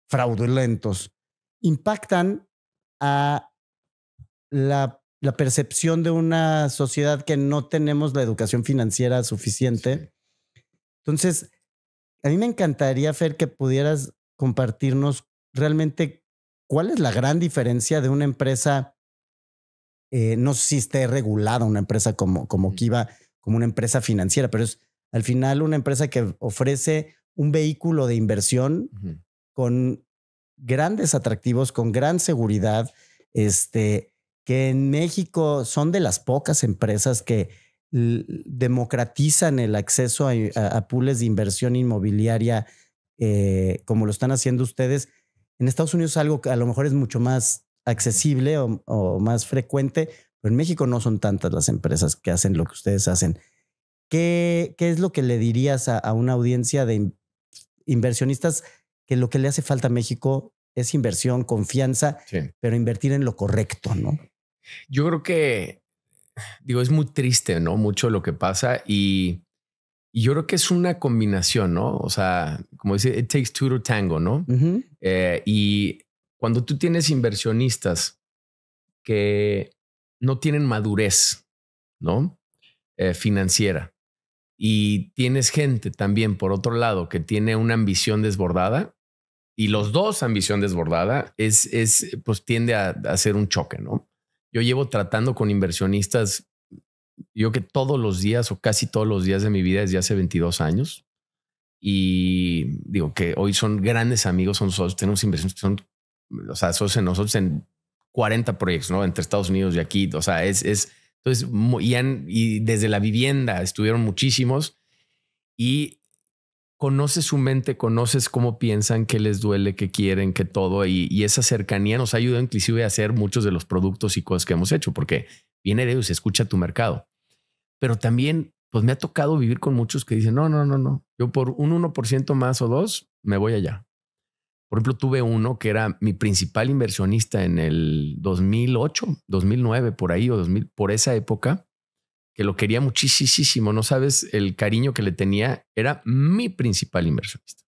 fraudulentos, impactan a la percepción de una sociedad que no tenemos la educación financiera suficiente. Entonces, a mí me encantaría, Fer, que pudieras compartirnos realmente cuál es la gran diferencia de una empresa, no sé si esté regulada una empresa como Kiva, como una empresa financiera, pero es al final una empresa que ofrece un vehículo de inversión con grandes atractivos, con gran seguridad, que en México son de las pocas empresas que democratizan el acceso a pools de inversión inmobiliaria, como lo están haciendo ustedes. En Estados Unidos algo que a lo mejor es mucho más accesible o más frecuente, pero en México no son tantas las empresas que hacen lo que ustedes hacen. ¿Qué es lo que le dirías a una audiencia de inversionistas que lo que le hace falta a México es inversión, confianza, pero invertir en lo correcto, ¿no? Yo creo que, es muy triste, ¿no? Mucho lo que pasa y yo creo que es una combinación, ¿no? O sea, como dice, it takes two to tango, ¿no? Y cuando tú tienes inversionistas que no tienen madurez, ¿no? Financiera, y tienes gente también, por otro lado, que tiene una ambición desbordada, y los dos ambición desbordada, pues tiende a hacer un choque, ¿no? Yo llevo tratando con inversionistas, yo que todos los días o casi todos los días de mi vida desde hace 22 años. Y digo que hoy son grandes amigos, son socios, tenemos inversiones que son, o sea, socios en nosotros en 40 proyectos, ¿no? Entre Estados Unidos y aquí. O sea, entonces, y desde la vivienda estuvieron muchísimos y conoces su mente, conoces cómo piensan, qué les duele, qué quieren, qué todo. Y esa cercanía nos ha ayudado inclusive a hacer muchos de los productos y cosas que hemos hecho, porque viene de ellos, escucha tu mercado. Pero también, pues me ha tocado vivir con muchos que dicen, no. Yo por un 1% más o 2 me voy allá. Por ejemplo, tuve uno que era mi principal inversionista en el 2008, 2009, por ahí, o 2000, por esa época, que lo quería muchísimo. No sabes el cariño que le tenía. Era mi principal inversionista.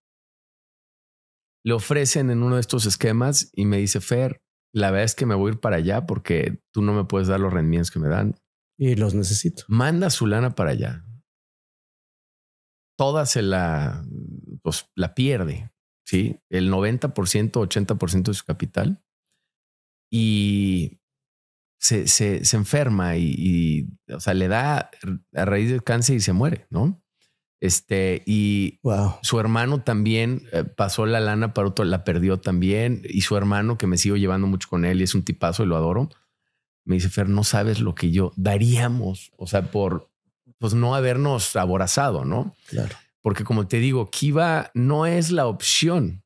Le ofrecen en uno de estos esquemas y me dice, Fer, la verdad es que me voy a ir para allá porque tú no me puedes dar los rendimientos que me dan. Y los necesito. Manda su lana para allá. Toda la pierde. ¿Sí? El 90%, 80% de su capital. Y se enferma y o sea, le da a raíz del cáncer y se muere, ¿no? Y wow. Su hermano también pasó la lana para otro, la perdió también. Y su hermano, que me sigo llevando mucho con él y es un tipazo y lo adoro, me dice, Fer, no sabes lo que yo daríamos, o sea, por pues no habernos aborazado, ¿no? Claro. Porque como te digo, Kiva no es la opción.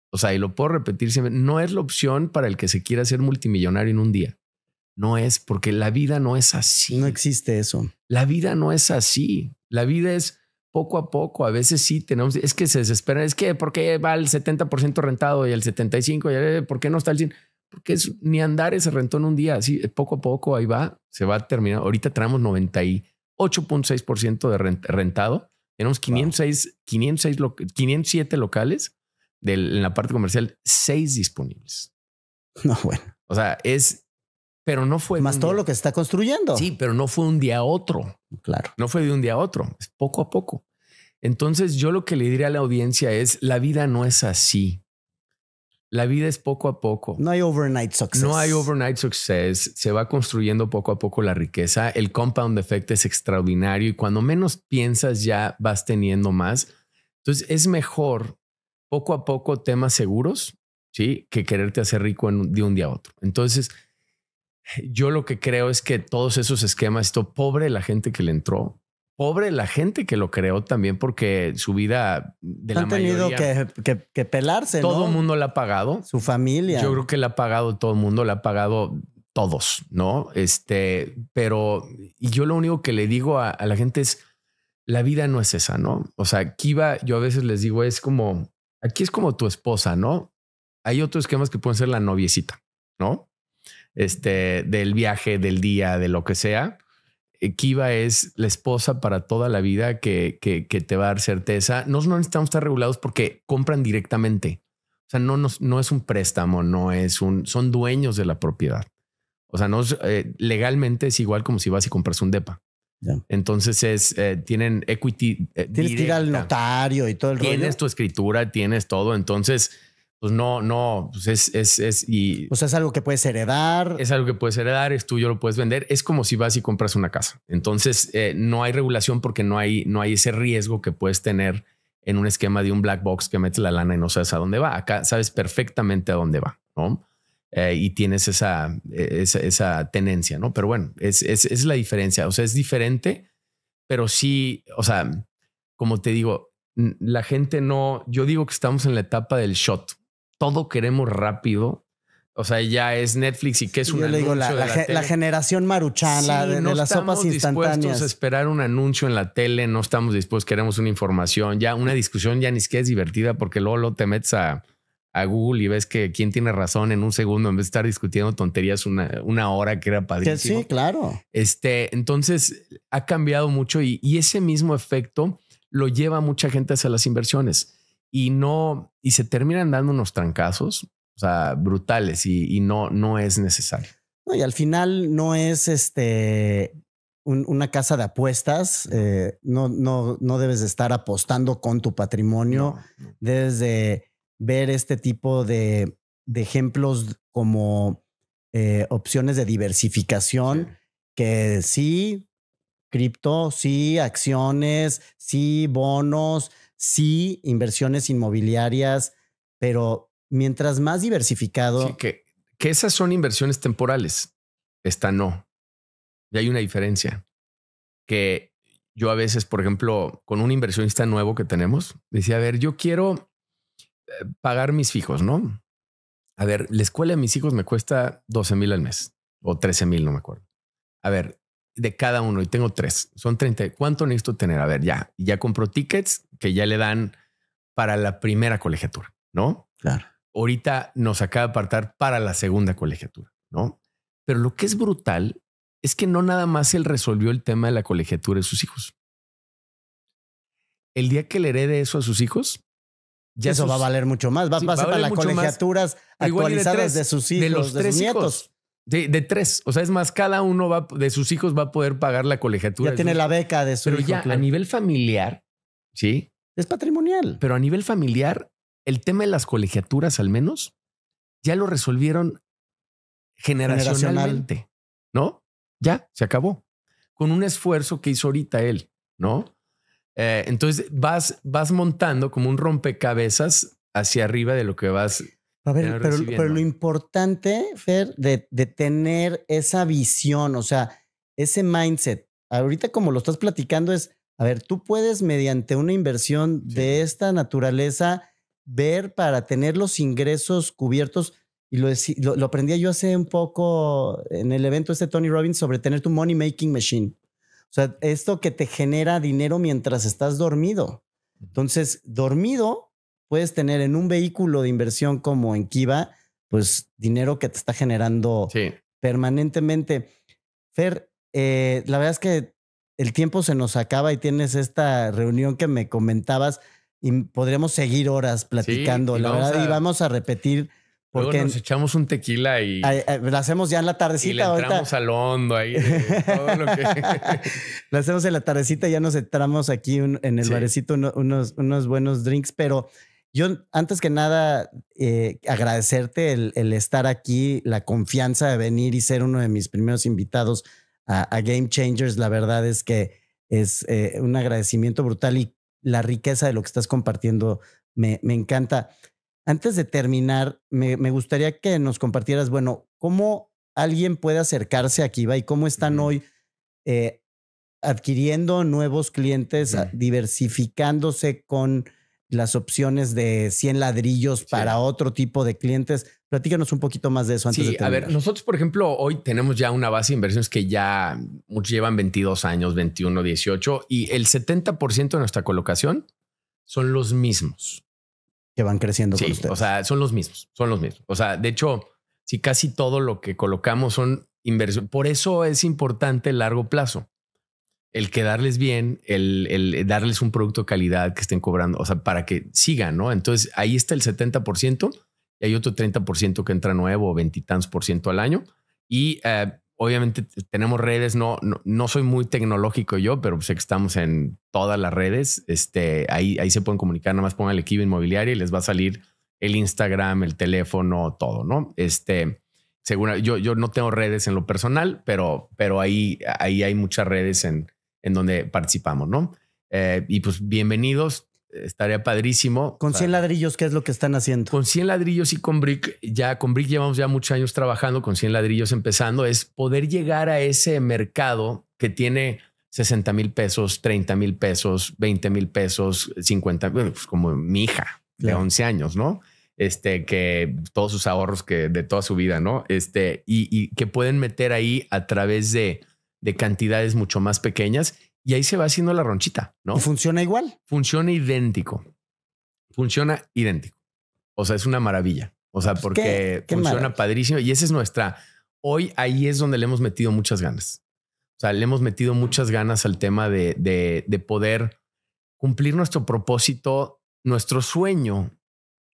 O sea, y lo puedo repetir siempre, no es la opción para el que se quiera ser multimillonario en un día. No es, porque la vida no es así. No existe eso. La vida no es así. La vida es poco a poco. A veces sí tenemos, es que se desesperan. Es que ¿por qué va el 70% rentado y el 75%? ¿Por qué no está el 100%? Porque ni Andares se rentó en un día. Así poco a poco ahí va, se va a terminar. Ahorita tenemos 98.6% de rentado. Tenemos 507 locales en la parte comercial, 6 disponibles. No, bueno. O sea, pero no fue más todo lo que está construyendo. Sí, pero no fue un día a otro. Claro. No fue de un día a otro, es poco a poco. Entonces yo lo que le diría a la audiencia es, la vida no es así. La vida es poco a poco. No hay overnight success. No hay overnight success. Se va construyendo poco a poco la riqueza. El compound effect es extraordinario y cuando menos piensas ya vas teniendo más. Entonces es mejor poco a poco temas seguros, ¿sí? Que quererte hacer rico de un día a otro. Entonces yo lo que creo es que todos esos esquemas, pobre la gente que le entró, pobre la gente que lo creó también, porque su vida de la mayoría... Han tenido que pelarse, todo el ¿no? mundo la ha pagado. Su familia. Yo creo que la ha pagado todo el mundo, la ha pagado todos, ¿no? Pero y yo lo único que le digo a la gente es, la vida no es esa, ¿no? O sea, aquí yo a veces les digo, aquí es como tu esposa, ¿no? Hay otros esquemas que pueden ser la noviecita, ¿no? Del viaje, del día, de lo que sea. Kiva es la esposa para toda la vida que te va a dar certeza. No necesitamos estar regulados porque compran directamente. O sea, no es un préstamo, son dueños de la propiedad. O sea, legalmente es igual como si vas y compras un depa. Yeah. Entonces tienen equity. Tienes que ir al notario y todo el rollo. Tienes tu escritura, tienes todo. Entonces, pues pues es algo que puedes heredar. Es algo que puedes heredar, es tuyo, lo puedes vender. Es como si vas y compras una casa. Entonces no hay regulación porque no hay ese riesgo que puedes tener en un esquema de un black box que metes la lana y no sabes a dónde va. Acá sabes perfectamente a dónde va, ¿no? Y tienes esa tenencia, ¿no? Pero bueno, es la diferencia. O sea, es diferente, pero sí, o sea, como te digo, la gente yo digo que estamos en la etapa del shot. Todo queremos rápido. O sea, ya es Netflix y que es yo le digo la generación Maruchan, de las sopas instantáneas. No estamos dispuestos a esperar un anuncio en la tele, no estamos dispuestos, queremos una información, ya una discusión ya ni siquiera es divertida porque luego te metes a Google y ves que quién tiene razón en un segundo en vez de estar discutiendo tonterías una hora que era padrísimo. Sí, claro. Entonces ha cambiado mucho y ese mismo efecto lo lleva a mucha gente hacia las inversiones y se terminan dando unos trancazos, o sea, brutales y no es necesario. No, y al final no es una casa de apuestas. No debes de estar apostando con tu patrimonio. No. Debes de ver este tipo de ejemplos como opciones de diversificación, sí. Que sí, cripto, sí, acciones, sí, bonos, sí, inversiones inmobiliarias, pero mientras más diversificado... Sí, que esas son inversiones temporales. Esta no. Y hay una diferencia. Que yo a veces, por ejemplo, con un inversionista nuevo que tenemos, decía, a ver, yo quiero pagar mis fijos, ¿no? A ver, la escuela de mis hijos me cuesta 12,000 al mes o 13,000, no me acuerdo. A ver, de cada uno y tengo 3, son 30. ¿Cuánto necesito tener? A ver, ya compró tickets que ya le dan para la primera colegiatura, ¿no? Claro. Ahorita nos acaba de apartar para la segunda colegiatura, ¿no? Pero lo que es brutal es que no nada más él resolvió el tema de la colegiatura de sus hijos. El día que le herede eso a sus hijos, ya eso va a valer mucho más. Va a pasar para las colegiaturas actualizadas de sus hijos, de sus nietos. De 3. O sea, es más, cada uno de sus hijos va a poder pagar la colegiatura. Ya tiene la beca de su hijo. Pero ya a nivel familiar, sí. Es patrimonial. Pero a nivel familiar, el tema de las colegiaturas al menos ya lo resolvieron generacionalmente, ¿no? Ya se acabó con un esfuerzo que hizo ahorita él, ¿no? Entonces vas montando como un rompecabezas hacia arriba de lo que vas. A ver, pero lo importante, Fer, de tener esa visión, o sea, ese mindset, ahorita como lo estás platicando es, a ver, tú puedes mediante una inversión de esta naturaleza ver para tener los ingresos cubiertos. Y lo aprendí yo hace un poco en el evento Tony Robbins sobre tener tu money making machine. O sea, esto que te genera dinero mientras estás dormido. Entonces, dormido, puedes tener en un vehículo de inversión como en Kiva, pues dinero que te está generando permanentemente. Fer, la verdad es que el tiempo se nos acaba y tienes esta reunión que me comentabas y podríamos seguir horas platicando. La verdad, y vamos a repetir. Porque luego nos echamos un tequila y lo hacemos ya en la tardecita. Y le entramos ahorita al hondo ahí de todo lo que... Lo hacemos en la tardecita, ya nos entramos aquí en el barecito unos buenos drinks, pero yo antes que nada agradecerte el estar aquí, la confianza de venir y ser uno de mis primeros invitados a Game Changers. La verdad es que es un agradecimiento brutal y la riqueza de lo que estás compartiendo me encanta. Antes de terminar, me gustaría que nos compartieras, bueno, cómo alguien puede acercarse a Kiva y cómo están hoy adquiriendo nuevos clientes, diversificándose con las opciones de 100 ladrillos para otro tipo de clientes. Platícanos un poquito más de eso antes de terminar. A ver, nosotros, por ejemplo, hoy tenemos ya una base de inversiones que ya muchos llevan 22 años, 21, 18 y el 70% de nuestra colocación son los mismos. Que van creciendo con ustedes. O sea, son los mismos. O sea, de hecho, sí, casi todo lo que colocamos son inversiones. Por eso es importante el largo plazo. El quedarles bien, el darles un producto de calidad que estén cobrando, o sea, para que sigan, ¿no? Entonces, ahí está el 70% y hay otro 30% que entra nuevo, 20 y tantos % al año. Y obviamente tenemos redes, no soy muy tecnológico yo, pero sé que estamos en todas las redes. Ahí se pueden comunicar, nada más pongan el Kiva Inmobiliaria y les va a salir el Instagram, el teléfono, todo, ¿no? Seguro, yo no tengo redes en lo personal, pero ahí hay muchas redes en donde participamos, ¿no? Y pues bienvenidos. Estaría padrísimo. Con 100 ladrillos, ¿qué es lo que están haciendo? Con 100 ladrillos y con Brick llevamos ya muchos años trabajando, con 100 ladrillos empezando, es poder llegar a ese mercado que tiene 60 mil pesos, 30 mil pesos, 20 mil pesos, 50, bueno, pues como mi hija de 11 años, ¿no? Que todos sus ahorros que de toda su vida, ¿no? Y que pueden meter ahí a través de cantidades mucho más pequeñas. Y ahí se va haciendo la ronchita, ¿no? ¿Y funciona igual? Funciona idéntico. O sea, es una maravilla. O sea, porque funciona padrísimo. Y esa es nuestra... Hoy ahí es donde le hemos metido muchas ganas. O sea, le hemos metido muchas ganas al tema de poder cumplir nuestro propósito. Nuestro sueño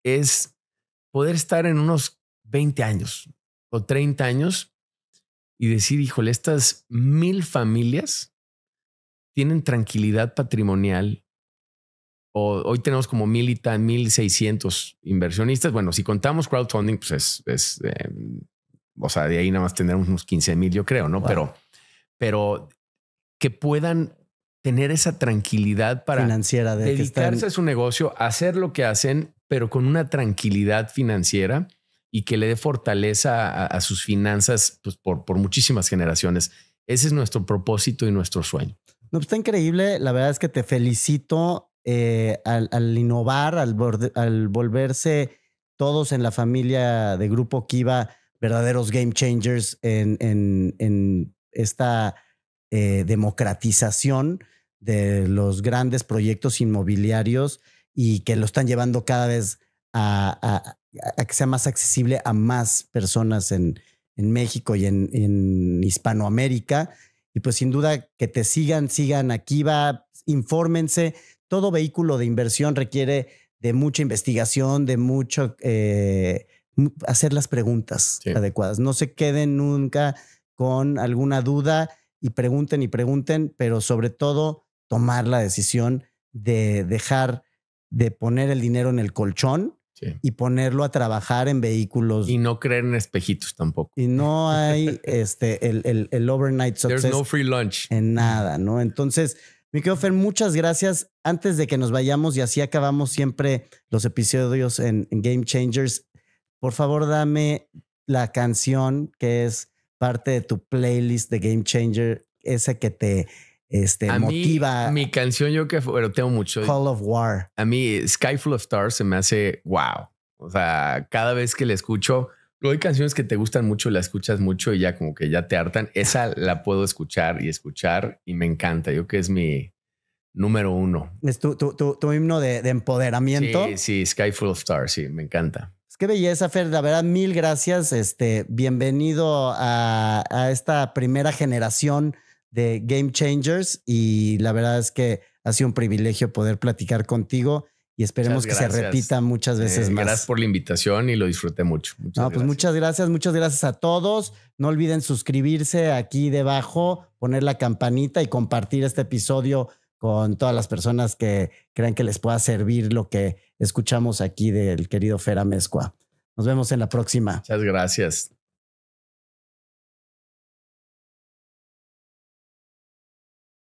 es poder estar en unos 20 años o 30 años y decir, híjole, estas 1000 familias tienen tranquilidad patrimonial. Hoy tenemos como 1,600 inversionistas. Bueno, si contamos crowdfunding, pues o sea, de ahí nada más tendremos unos 15,000, yo creo, ¿no? Wow. Pero que puedan tener esa tranquilidad para financiera de dedicarse a su negocio, hacer lo que hacen, pero con una tranquilidad financiera y que le dé fortaleza a sus finanzas pues, por muchísimas generaciones. Ese es nuestro propósito y nuestro sueño. No, pues está increíble. La verdad es que te felicito al innovar, al volverse todos en la familia de Grupo Kiva verdaderos game changers en esta democratización de los grandes proyectos inmobiliarios y que lo están llevando cada vez a que sea más accesible a más personas en México y en Hispanoamérica. Y pues sin duda que te sigan a Kiva, infórmense. Todo vehículo de inversión requiere de mucha investigación, de mucho hacer las preguntas adecuadas. No se queden nunca con alguna duda y pregunten, pero sobre todo tomar la decisión de dejar de poner el dinero en el colchón y ponerlo a trabajar en vehículos. Y no creer en espejitos tampoco. Y no hay el overnight success. There's no free lunch. En nada, ¿no? Entonces, mi querido Fer, muchas gracias. Antes de que nos vayamos, y así acabamos siempre los episodios en Game Changers, por favor, dame la canción que es parte de tu playlist de Game Changer, esa que te motiva. Mi canción, yo que tengo mucho. Call of War. A mí, Sky Full of Stars se me hace wow. O sea, cada vez que la escucho, Luego hay canciones que te gustan mucho, la escuchas mucho y ya como que ya te hartan. Esa la puedo escuchar y me encanta. Yo que es mi número 1. Es tu himno de empoderamiento. Sí, Sky Full of Stars, sí, me encanta. Qué belleza, Fer. La verdad, mil gracias. Bienvenido a esta primera generación de Game Changers. Y la verdad es que ha sido un privilegio poder platicar contigo y esperemos que se repita muchas veces más. Gracias por la invitación y lo disfruté mucho. Muchas gracias a todos. No olviden suscribirse aquí debajo, poner la campanita y compartir este episodio con todas las personas que crean que les pueda servir lo que escuchamos aquí del querido Fer Amezcua. Nos vemos en la próxima. Muchas gracias.